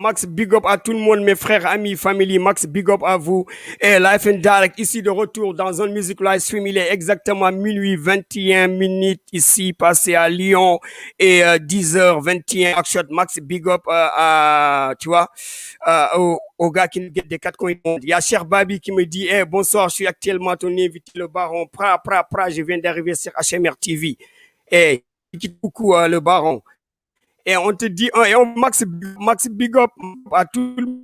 A: à tout le monde, mes frères, amis, famille, Max big up à vous. Et Live and Direct, ici de retour dans un music live stream, il est exactement minuit 21 minutes ici, passé à Lyon, et 10h21, Action, Max big up tu vois, au gars qui nous guette des quatre coins du monde. Il y a Cher Babi qui me dit, bonsoir, je suis actuellement ton invité, le baron, je viens d'arriver sur HMR TV. Coucou le baron. Et on te dit, Max big up à tout le monde.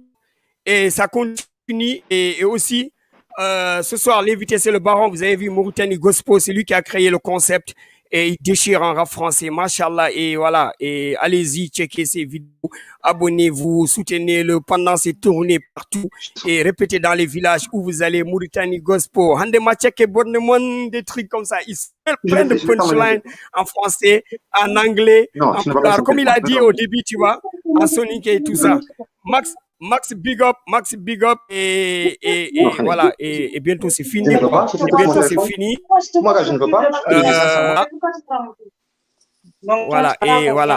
A: Et ça continue. Et aussi, ce soir, l'invité, c'est le baron. Vous avez vu Mauritanie Gospel, c'est lui qui a créé le concept. Et il déchire en rap français, machallah. Et voilà. Et allez-y, checkez ses vidéos. Abonnez-vous, soutenez-le pendant ses tournées partout. Et répétez dans les villages où vous allez, Mauritanie Gospel. Handema checké Bornemon, des trucs comme ça. Il fait plein de punchlines en français, en anglais, en pulaar. Comme il a dit au début, tu vois, en sonique et tout ça. Max big up et voilà et bientôt c'est fini.
D: Moi, je ne veux pas.
A: Voilà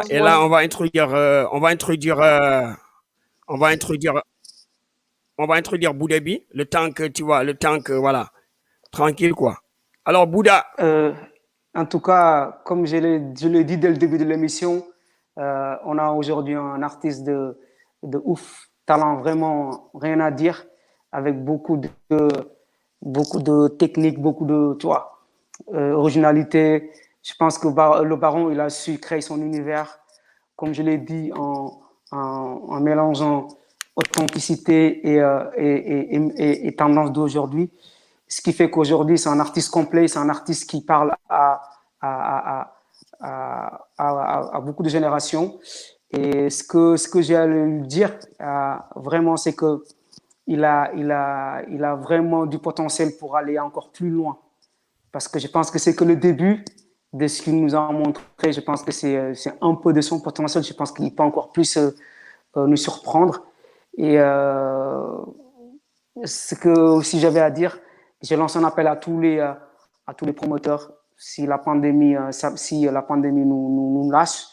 A: et là on va introduire Boudabi le temps que voilà, tranquille quoi. Alors Bouda,
E: En tout cas, comme je l'ai dit dès le début de l'émission, on a aujourd'hui un artiste de ouf, talent, vraiment rien à dire, avec beaucoup de techniques, beaucoup de, tu vois, originalité. Je pense que le baron, il a su créer son univers, comme je l'ai dit, en mélangeant authenticité et tendance d'aujourd'hui. Ce qui fait qu'aujourd'hui, c'est un artiste complet, c'est un artiste qui parle à beaucoup de générations. Et ce que j'ai à lui dire, vraiment, c'est que il a vraiment du potentiel pour aller encore plus loin. Parce que je pense que c'est que le début de ce qu'il nous a montré. Je pense que c'est un peu de son potentiel. Je pense qu'il peut encore plus nous surprendre. Et ce que aussi j'avais à dire, je lance un appel à tous les promoteurs. Si la pandémie nous lâche,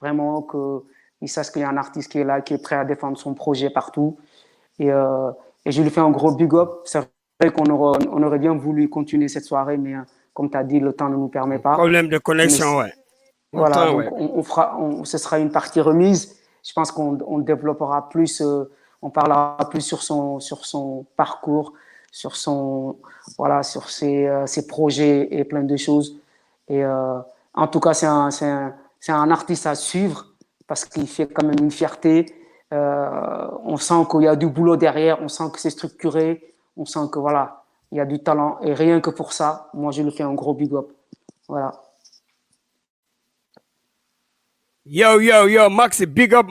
E: vraiment qu'ils sachent qu'il y a un artiste qui est là, qui est prêt à défendre son projet partout. Et je lui fais un gros big up. C'est vrai qu'on aurait bien voulu continuer cette soirée, mais comme tu as dit, le temps ne nous permet pas.
A: Problème de connexion, ouais.
E: Voilà, donc ce sera une partie remise. Je pense qu'on développera plus, on parlera plus sur son parcours, sur ses projets et plein de choses. Et en tout cas, c'est un artiste à suivre parce qu'il fait quand même une fierté. On sent qu'il y a du boulot derrière, on sent que c'est structuré, on sent que voilà, il y a du talent. Et rien que pour ça, moi, je lui fais un gros big up. Voilà.
A: Yo, Max, big up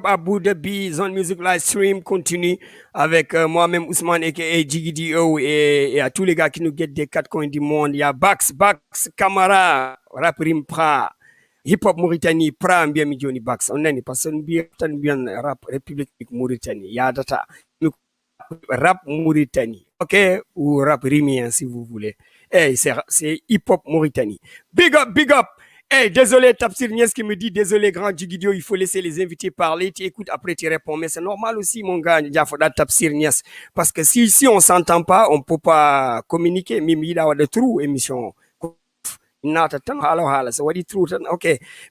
A: Abu Dhabi, Zone Music Live Stream continue avec moi-même Ousmane aka Jigidio et à tous les gars qui nous guettent des quatre coins du monde. Il y a Bax, Camara, Rap Rimpra, Hip Hop Mauritanie, Pra Mbia Midjoni Bax. On n'est pas bien rap République Mauritanie. Il y a data rap Mauritanie, ok, ou rap rimien si vous voulez. Hey, c'est Hip Hop Mauritanie. Big up. Hey, désolé, Tafsir Niès qui me dit, désolé, grand Jigidio, il faut laisser les invités parler. Tu écoutes, après tu réponds. Mais c'est normal aussi, mon gars, Diafoda Tafsir Niès. Parce que si on s'entend pas, on peut pas communiquer. Mimi, il a de trou, émission. Ok,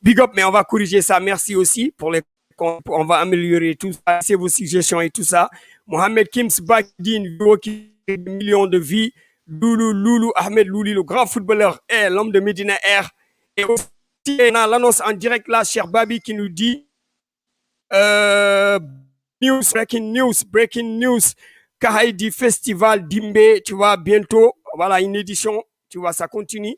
A: big up, mais on va corriger ça. Merci aussi pour les. On va améliorer tout ça. C'est vos suggestions et tout ça. Mohamed Kims Bakdine, qui a des millions de vies. Loulou, Ahmed Louli, le grand footballeur, est l'homme de Medina Air. Et aussi, on a l'annonce en direct là, cher Babi, qui nous dit breaking news, Kahaidi Festival Dimbe, tu vois, bientôt, voilà, une édition, tu vois, ça continue.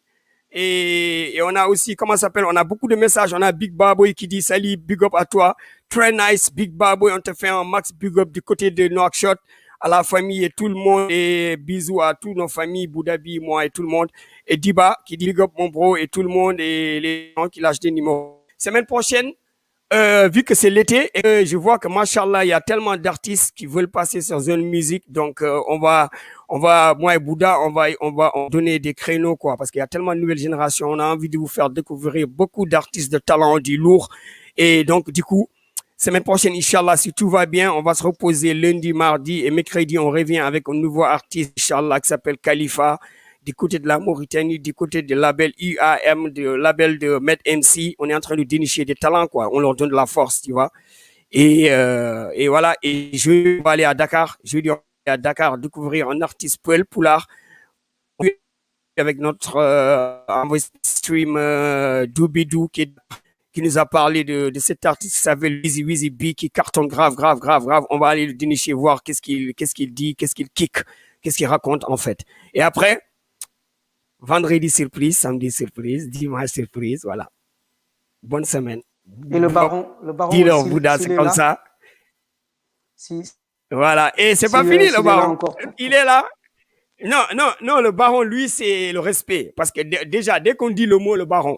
A: Et on a aussi, comment ça s'appelle, on a beaucoup de messages, on a Big Baboy qui dit, salut, big up à toi, très nice, Big Baboy, on te fait un max big up du côté de Nouakchott, à la famille et tout le monde, et bisous à toutes nos familles, Boudabi, moi et tout le monde, et Diba qui dit big up mon bro et tout le monde, et les gens qui lâchent des numéros. Semaine prochaine, vu que c'est l'été, et je vois que machallah, il y a tellement d'artistes qui veulent passer sur Zone Musique, donc on va, moi et Bouddha, on va donner des créneaux, quoi, parce qu'il y a tellement de nouvelles générations, on a envie de vous faire découvrir beaucoup d'artistes de talent, du lourd, et donc du coup, semaine prochaine, Inch'Allah, si tout va bien, on va se reposer lundi, mardi et mercredi, on revient avec un nouveau artiste, Inch'Allah, qui s'appelle Khalifa, du côté de la Mauritanie, du côté du label UAM, du label de Med MC. On est en train de dénicher des talents, quoi. On leur donne de la force, tu vois. Et voilà. Et je vais aller à Dakar. Je vais aller à Dakar découvrir un artiste Poulard avec notre stream Doobidoo qui nous a parlé de cet artiste qui s'appelle Wheezy B, qui cartonne grave. On va aller le dénicher, voir qu'est-ce qu'il dit, qu'est-ce qu'il kick, qu'est-ce qu'il raconte, en fait. Et après, vendredi surprise, samedi surprise, dimanche surprise, voilà. Bonne semaine.
E: Et le baron
A: Dis-leur, Bouddha, c'est comme ça. Voilà. Et c'est pas fini, le baron. Il est là. Non, le baron, lui, c'est le respect. Parce que déjà, dès qu'on dit le mot, le baron,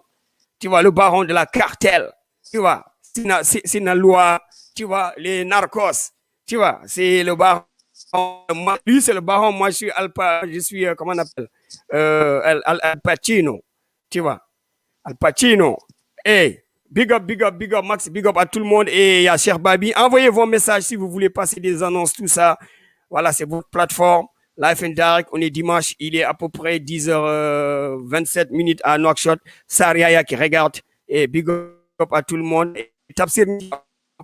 A: tu vois, le baron de la cartel, tu vois, c'est une loi, tu vois, les narcos, tu vois, c'est le baron. Lui, c'est le baron, moi, je suis comment on appelle, Al Pacino, tu vois, Al Pacino. Hey, big up, Max, big up à tout le monde. Et à cher Babi, envoyez vos messages si vous voulez passer des annonces, tout ça. Voilà, c'est votre plateforme. Live and Direct, on est dimanche, il est à peu près 10h27 minutes à Nouakchott. Sariaya qui regarde, et big up à tout le monde. Tafsir,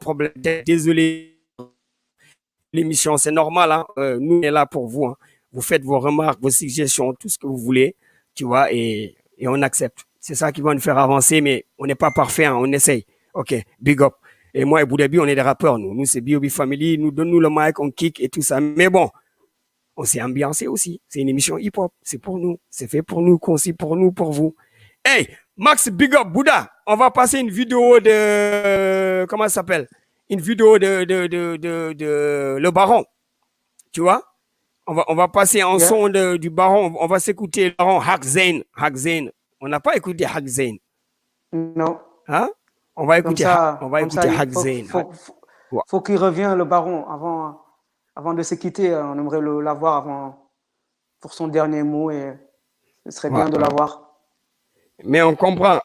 A: problème, désolé. L'émission, c'est normal, hein. Nous, on est là pour vous, hein. Vous faites vos remarques, vos suggestions, tout ce que vous voulez, tu vois, et on accepte. C'est ça qui va nous faire avancer, mais on n'est pas parfait, hein, on essaye. Ok, big up. Et moi et Boudabi, on est des rappeurs, nous. Nous, c'est B.O.B. Family, nous donnons le mic, on kick et tout ça. Mais bon, on s'est ambiancé aussi. C'est une émission hip-hop. C'est pour nous. C'est fait pour nous, concis pour nous, pour vous. Hey, Max, big up, Bouddha. On va passer une vidéo de... Comment ça s'appelle? Une vidéo de Le Baron. Tu vois? On va passer en son du Baron. On va s'écouter le Baron Hak Zain. On n'a pas écouté Hak Zain.
E: Non.
A: Hein? On va écouter Hak Zain.
E: Faut qu'il revienne, le Baron, avant de se quitter. On aimerait l'avoir pour son dernier mot, et ce serait bien de l'avoir.
A: Mais on comprend.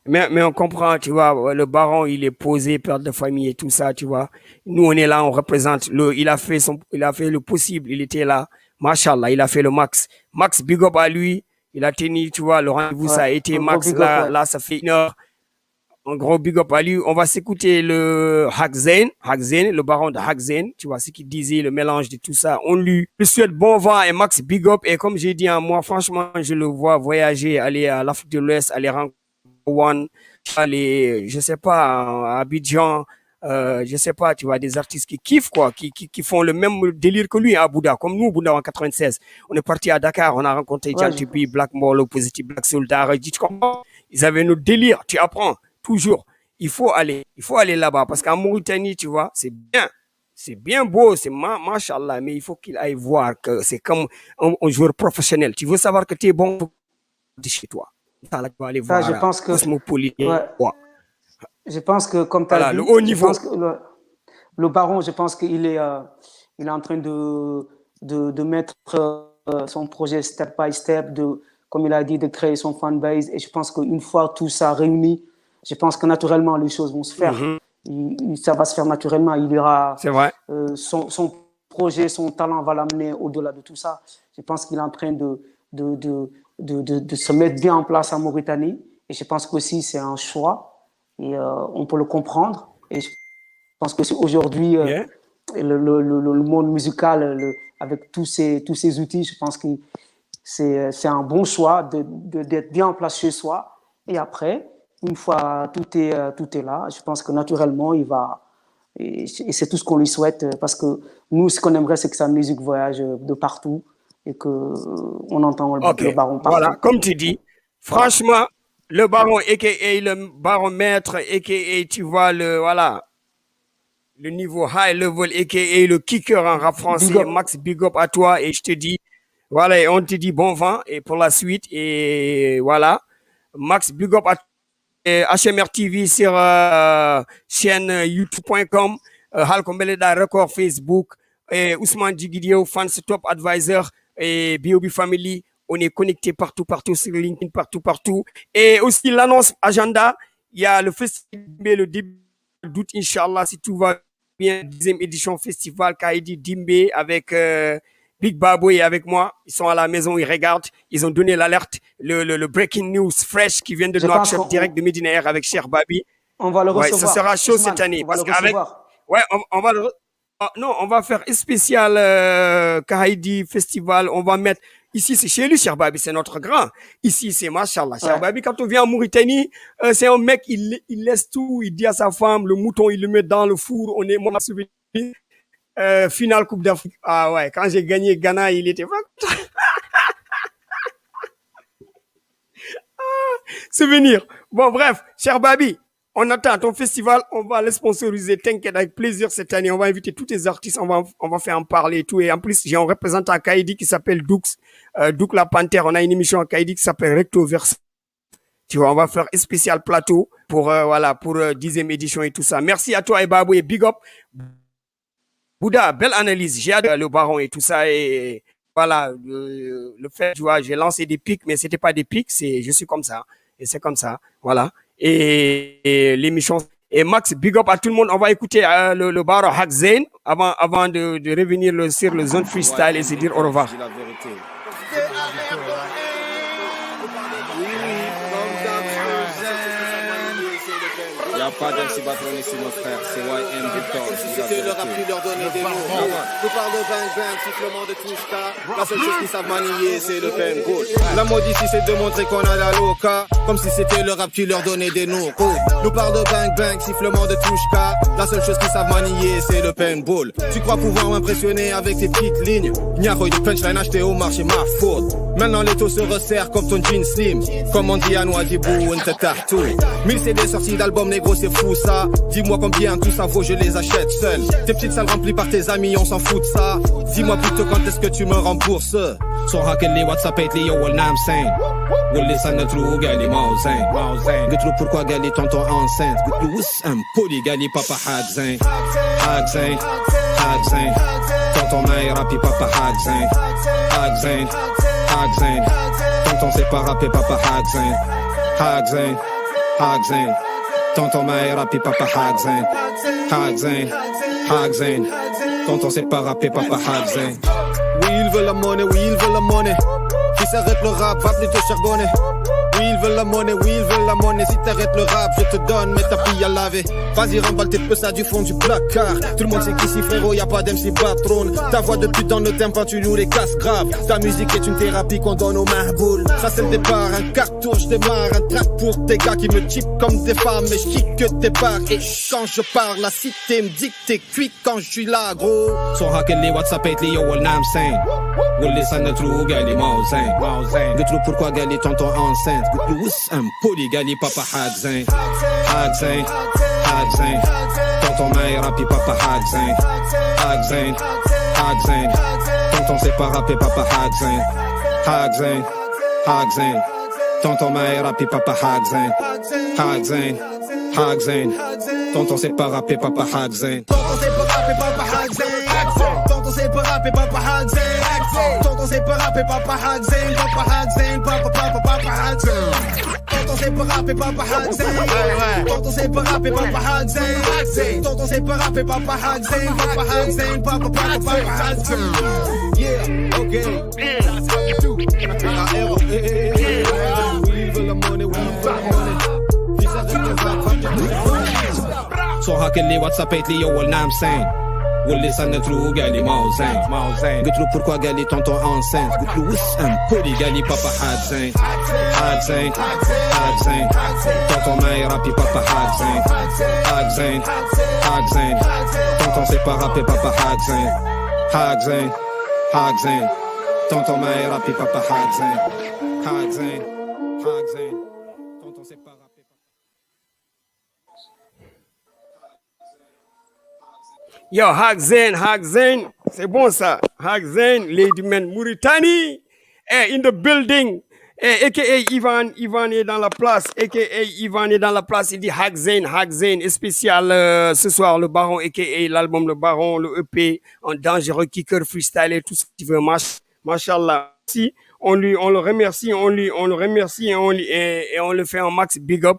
A: Mais on comprend, tu vois, le baron, il est posé, père de famille et tout ça, tu vois. Nous, on est là, on représente il a fait le possible, il était là. Machallah, il a fait le max. Max, big up à lui. Il a tenu, tu vois, le rendez-vous, ça a été max. Là, ça fait 1 heure. Un gros big up à lui. On va s'écouter le Hak Zain, le baron de Hak Zain, tu vois, ce qu'il disait, le mélange de tout ça. On lui souhaite bon vent et max big up. Et comme j'ai dit, hein, moi, franchement, je le vois voyager, aller à l'Afrique de l'Ouest, aller rencontrer aller, je sais pas, à Abidjan, je sais pas, tu vois, des artistes qui kiffent, quoi, qui font le même délire que lui à Bouddha, comme nous, Bouddha en 96. On est parti à Dakar, on a rencontré Jantupi, Black Molo, Positive Black Soul, Dara, tu comprends? Ils avaient notre délire, tu apprends, toujours. il faut aller là-bas parce qu'en Mauritanie, tu vois, c'est bien beau, c'est machallah, mais il faut qu'il aille voir que c'est comme un joueur professionnel. Tu veux savoir que tu es bon de chez toi. Ça, là, tu vas aller voir
E: je pense que,
A: Cosmopolitan.
E: ouais, je pense que comme tu as
A: Voilà,
E: dit,
A: le haut niveau.
E: je pense que le baron, je pense qu'il est, il est en train de mettre son projet step by step, comme il a dit, de créer son fanbase. Et je pense qu'une fois tout ça réuni, je pense que naturellement, les choses vont se faire. Ça va se faire naturellement. Il y aura
A: C'est vrai.
E: son projet, son talent va l'amener au-delà de tout ça. Je pense qu'il est en train de se mettre bien en place en Mauritanie. Et je pense qu'aussi, c'est un choix. Et on peut le comprendre. Et je pense que aujourd'hui, le monde musical, avec tous ces outils, je pense que c'est un bon choix d'être bien en place chez soi. Et après, une fois tout est là, je pense que naturellement, il va... Et c'est tout ce qu'on lui souhaite, parce que nous, ce qu'on aimerait, c'est que sa musique voyage de partout et qu'on entend le baron partout.
A: Voilà, comme tu dis, franchement, le baron, a.k.a. le baromètre, a.k.a. tu vois, le niveau high level, a.k.a. le kicker en rap français, Max, big up à toi, et je te dis, voilà, et on te dit bon vent et pour la suite, et voilà, Max, big up à toi. HMR TV sur chaîne youtube.com, Halcom Beleda Record Facebook, et Ousmane Djigidio, Fans Top Advisor, et B.O.B Family. On est connecté partout sur LinkedIn, partout. Et aussi l'annonce agenda, il y a le festival le début d'août, Inch'Allah, si tout va bien, 10e édition festival Kaidi Dimbe avec Big Baboy et avec moi. Ils sont à la maison, ils regardent. Ils ont donné l'alerte, le breaking news fresh qui vient de Nouakchott, direct de Medina Air avec Cher Babi.
E: On va le recevoir.
A: Ça sera chaud cette année. Parce qu'avec, on va faire un spécial Kaidi Festival. On va mettre, ici c'est chez lui, Cher Babi, c'est notre grand. Ici c'est machallah. Cher Babi, quand on vient en Mauritanie, c'est un mec, il laisse tout, il dit à sa femme, le mouton, il le met dans le four. On est mon souvenir. Finale Coupe d'Afrique. Ah ouais, quand j'ai gagné Ghana, il était pas souvenir. Bon, bref, cher Babi, on attend ton festival, on va le sponsoriser, t'inquiète, avec plaisir cette année. On va inviter tous les artistes, on va faire en parler et tout. Et en plus, j'ai un représentant à Kaidi qui s'appelle Doux la Panthère. On a une émission à Kaidi qui s'appelle Recto Verso. Tu vois, on va faire un spécial plateau pour 10e édition et tout ça. Merci à toi et Babou et big up. Bouddha, belle analyse. J'ai adoré le baron et tout ça. Et voilà, le fait, tu vois, j'ai lancé des pics, mais c'était pas des pics, je suis comme ça. Et c'est comme ça. Voilà. Et l'émission. Et Max, big up à tout le monde. On va écouter le baron Hakzain avant de revenir sur le zone freestyle et se dire au revoir.
C: Y'a pas d'MC Batron ici, mon frère, c'est YM Victor. C'était le rap qui leur donnait des mots. Nous parle de bang bang, sifflement de touche-ta. La seule chose qu'ils savent manier, c'est le pen goal. La mode ici, c'est de montrer qu'on a la loca. Comme si c'était le rap qui leur donnait des noms. Nous parle de bang bang, sifflement de touche-ta. La seule chose qu'ils savent manier, c'est le pen ball. Tu crois pouvoir m'impressionner avec tes petites lignes? Niaroy de punchline acheté au marché, ma faute. Maintenant les taux se resserrent comme ton jean slim. Comme on dit à Noisibou, on te tartou. 1000 CD sortis d'albums négro, c'est fou ça. Dis-moi combien tout ça vaut, je les achète seul. Tes petites salles remplies par tes amis, on s'en fout de ça. Dis-moi plutôt quand est-ce que tu me rembourses. So hakel les WhatsApp et les yo wal nam sain. Wille ça ne trou gali mauzain. Gutlu pourquoi gali tonton enceinte. Gutlu wis un poli gali papa Hakzain. Hakzain. Tonton maï rapi papa Hakzain. Hakzain. Tonton c'est pas rappé papa Hakzain. Tonton maï rapi papa Hakzain. Tonton c'est pas rappé papa Hakzain. Oui il veut la monnaie, Qui s'arrête le rap, va plutôt charbonner. Oui il veut la monnaie, si t'arrêtes le rap, je te donne mes tapis à laver. Vas-y remballe tes peu ça du fond du placard. Tout le monde sait qu'ici frérot, y'a pas d'MC Patron. Ta voix de pute dans le tempo, tu nous les casses graves. Ta musique est une thérapie qu'on donne aux mahboules. Ça c'est le départ, un cartouche, je démarre. Un track pour tes gars qui me chip comme des femmes. Mais je kick que tes barres. Et quand je parle, la cité me dit que t'es cuit quand je suis là gros. So hakel les WhatsApp et les yo wal nam sain.
I: Wally sana true gali mausain قلت له pourquoi gali tonton enceinte قلت له وس ام بولي gali papa حاج زين حاج زين حاج زين tonton ما يرابي papa حاج زين حاج زين حاج زين tonton c'est pas rapper papa حاج زين حاج زين حاج زين tonton ما يرابي papa حاج زين حاج زين حاج زين tonton c'est pas rapper papa حاج زين
H: tonton c'est pas rapper papa حاج زين tonton c'est pas rapper papa حاج زين tonton c'est pas rapper papa حاج زين papa حاج زين papa حاج زين tonton c'est pas rapper papa حاج زين tonton c'est pas rapper papa حاج زين tonton c'est pas rapper papa حاج زين papa حاج زين papa حاج زين yeah okay
I: صو هاك اللي واتسابيت لي اول نام سين واللي صنت له قال لي ماو زين قلت له بوركوا قال لي طونطون انسين قلت له وس ام بولي قال لي بابا حاج زين حاج زين حاج زين طونطون ما يرابي بابا حاج زين حاج زين حاج زين طونطون سي با رابي بابا حاج زين حاج زين حاج زين طونطون ما يرابي بابا حاج زين حاج زين حاج زين طونطون سي با رابي
A: Yo, Hagzen, c'est bon ça. Hagzen, Ladyman Mauritanie, in the building. A.K.A. Ivan est dans la place. A.K.A. Ivan est dans la place. Il dit Hagzen, spécial ce soir, le Baron, A.K.A. l'album Le Baron, le EP, en dangereux kicker, freestyle et tout ce qu'il veut. Machallah. Si, on le remercie, on le remercie et on le fait en max big up.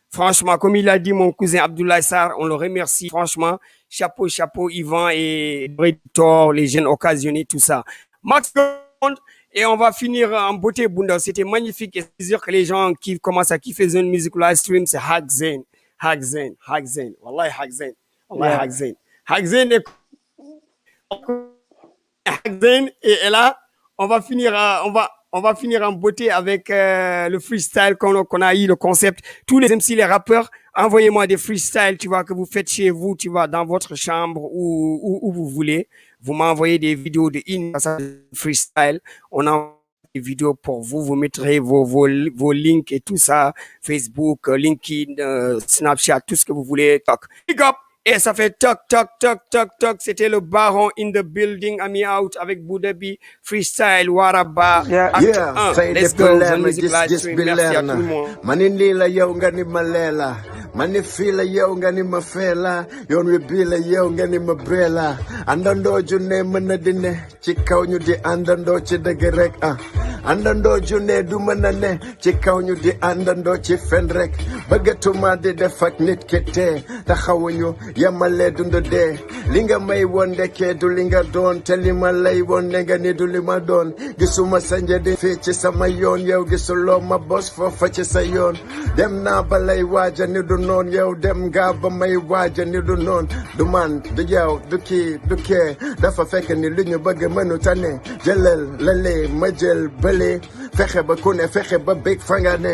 A: Franchement, comme il a dit mon cousin Abdoulaye Sarr, on le remercie. Franchement, chapeau, Yvan et Victor, les jeunes occasionnés, tout ça. Max, et on va finir en beauté, Bunda. C'était magnifique. Et c'est sûr que les gens qui commencent à kiffer Zone Music Live Stream, c'est Hagzen. Wallahi Hagzen. Hagzen et là, on va finir en beauté avec le freestyle qu'on a eu, le concept. Tous les MC, les rappeurs, envoyez-moi des freestyles, tu vois, que vous faites chez vous, tu vois, dans votre chambre ou où vous voulez. Vous m'envoyez des vidéos de freestyle. On a des vidéos pour vous. Vous mettrez vos links et tout ça. Facebook, LinkedIn, Snapchat, tout ce que vous voulez. Toc. Big up. Et ça fait toc. C'était le Baron in the building. I'm out avec Boudabi. Freestyle, Waraba.
G: Yeah, say
A: Let's
G: the
A: go.
G: Pelena,
A: Music Live
G: just
A: Stream. Merci à tout le monde.
G: Manindila yow ngani malela. Manifila yow ngani mafela. Yon wibila yow ngani mabrela. Andando june manadine. Chikaw nyu di andando ci degerek andando june du manane. Chikaw nyu di andando ci fenrek. Bagatuma di defak nit kete. Taxawuñu yamale dundu de. Linga may wonde ke du linga don. Telima lay wonde nga ni du lima don. Gisuma sanje di fi ci sama yoon yow gisuloo ma bos foofa ci sa yoon dem naa ba lay waaja ni du noon yow dem nga ba may waaja ni du noon du man du yow du kii du kee dafa fekk ni lu ñu bëgg mënu tane jëlal lale ma jël bële fexe ba ku ne fexe ba bég fa nga ne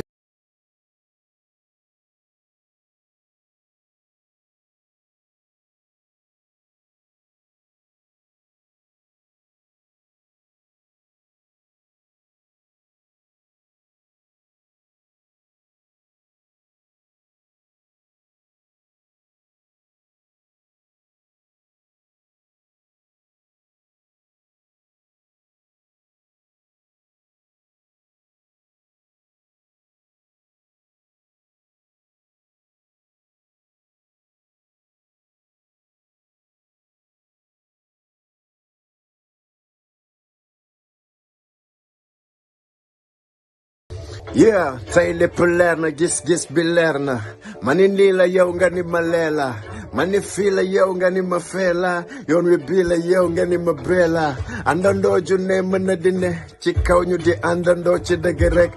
G: Yeah, tey lépp leer na gis-gis bi leer na ma ni lii la yow nga ni ma leela ma ni fii la yow nga ni ma feela yoon wi bii la yow nga ni ma breela àndandoo ju ne mën na di ne ci kaw ñu di àndandoo ci dëgg rek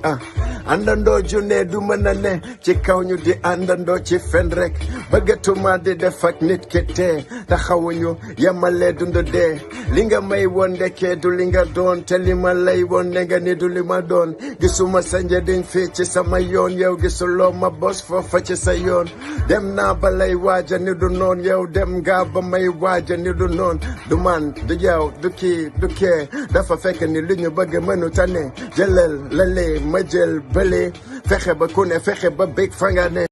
G: àndandoo ju ne du mën a ne ci kaw ñu di àndandoo ci fen rek bëggatuma di def ak nit ki tee taxawuñu yemalee dund dee li nga may woon ndekkee du li nga doon te li ma lay woon ne nga ni du li ma doon gisuma sa njëriñ fii ci sama yoon yow gisuloo ma bos foofa ci sa yoon dem naa ba lay waaja ni du noon yow dem nga ba may waaja ni du noon du man du yow du kii du kee dafa fekk ni li ñu bëgg mënu tane jëlal lale ma jël bële fexe ba ku ne fexe ba bég fa nga ne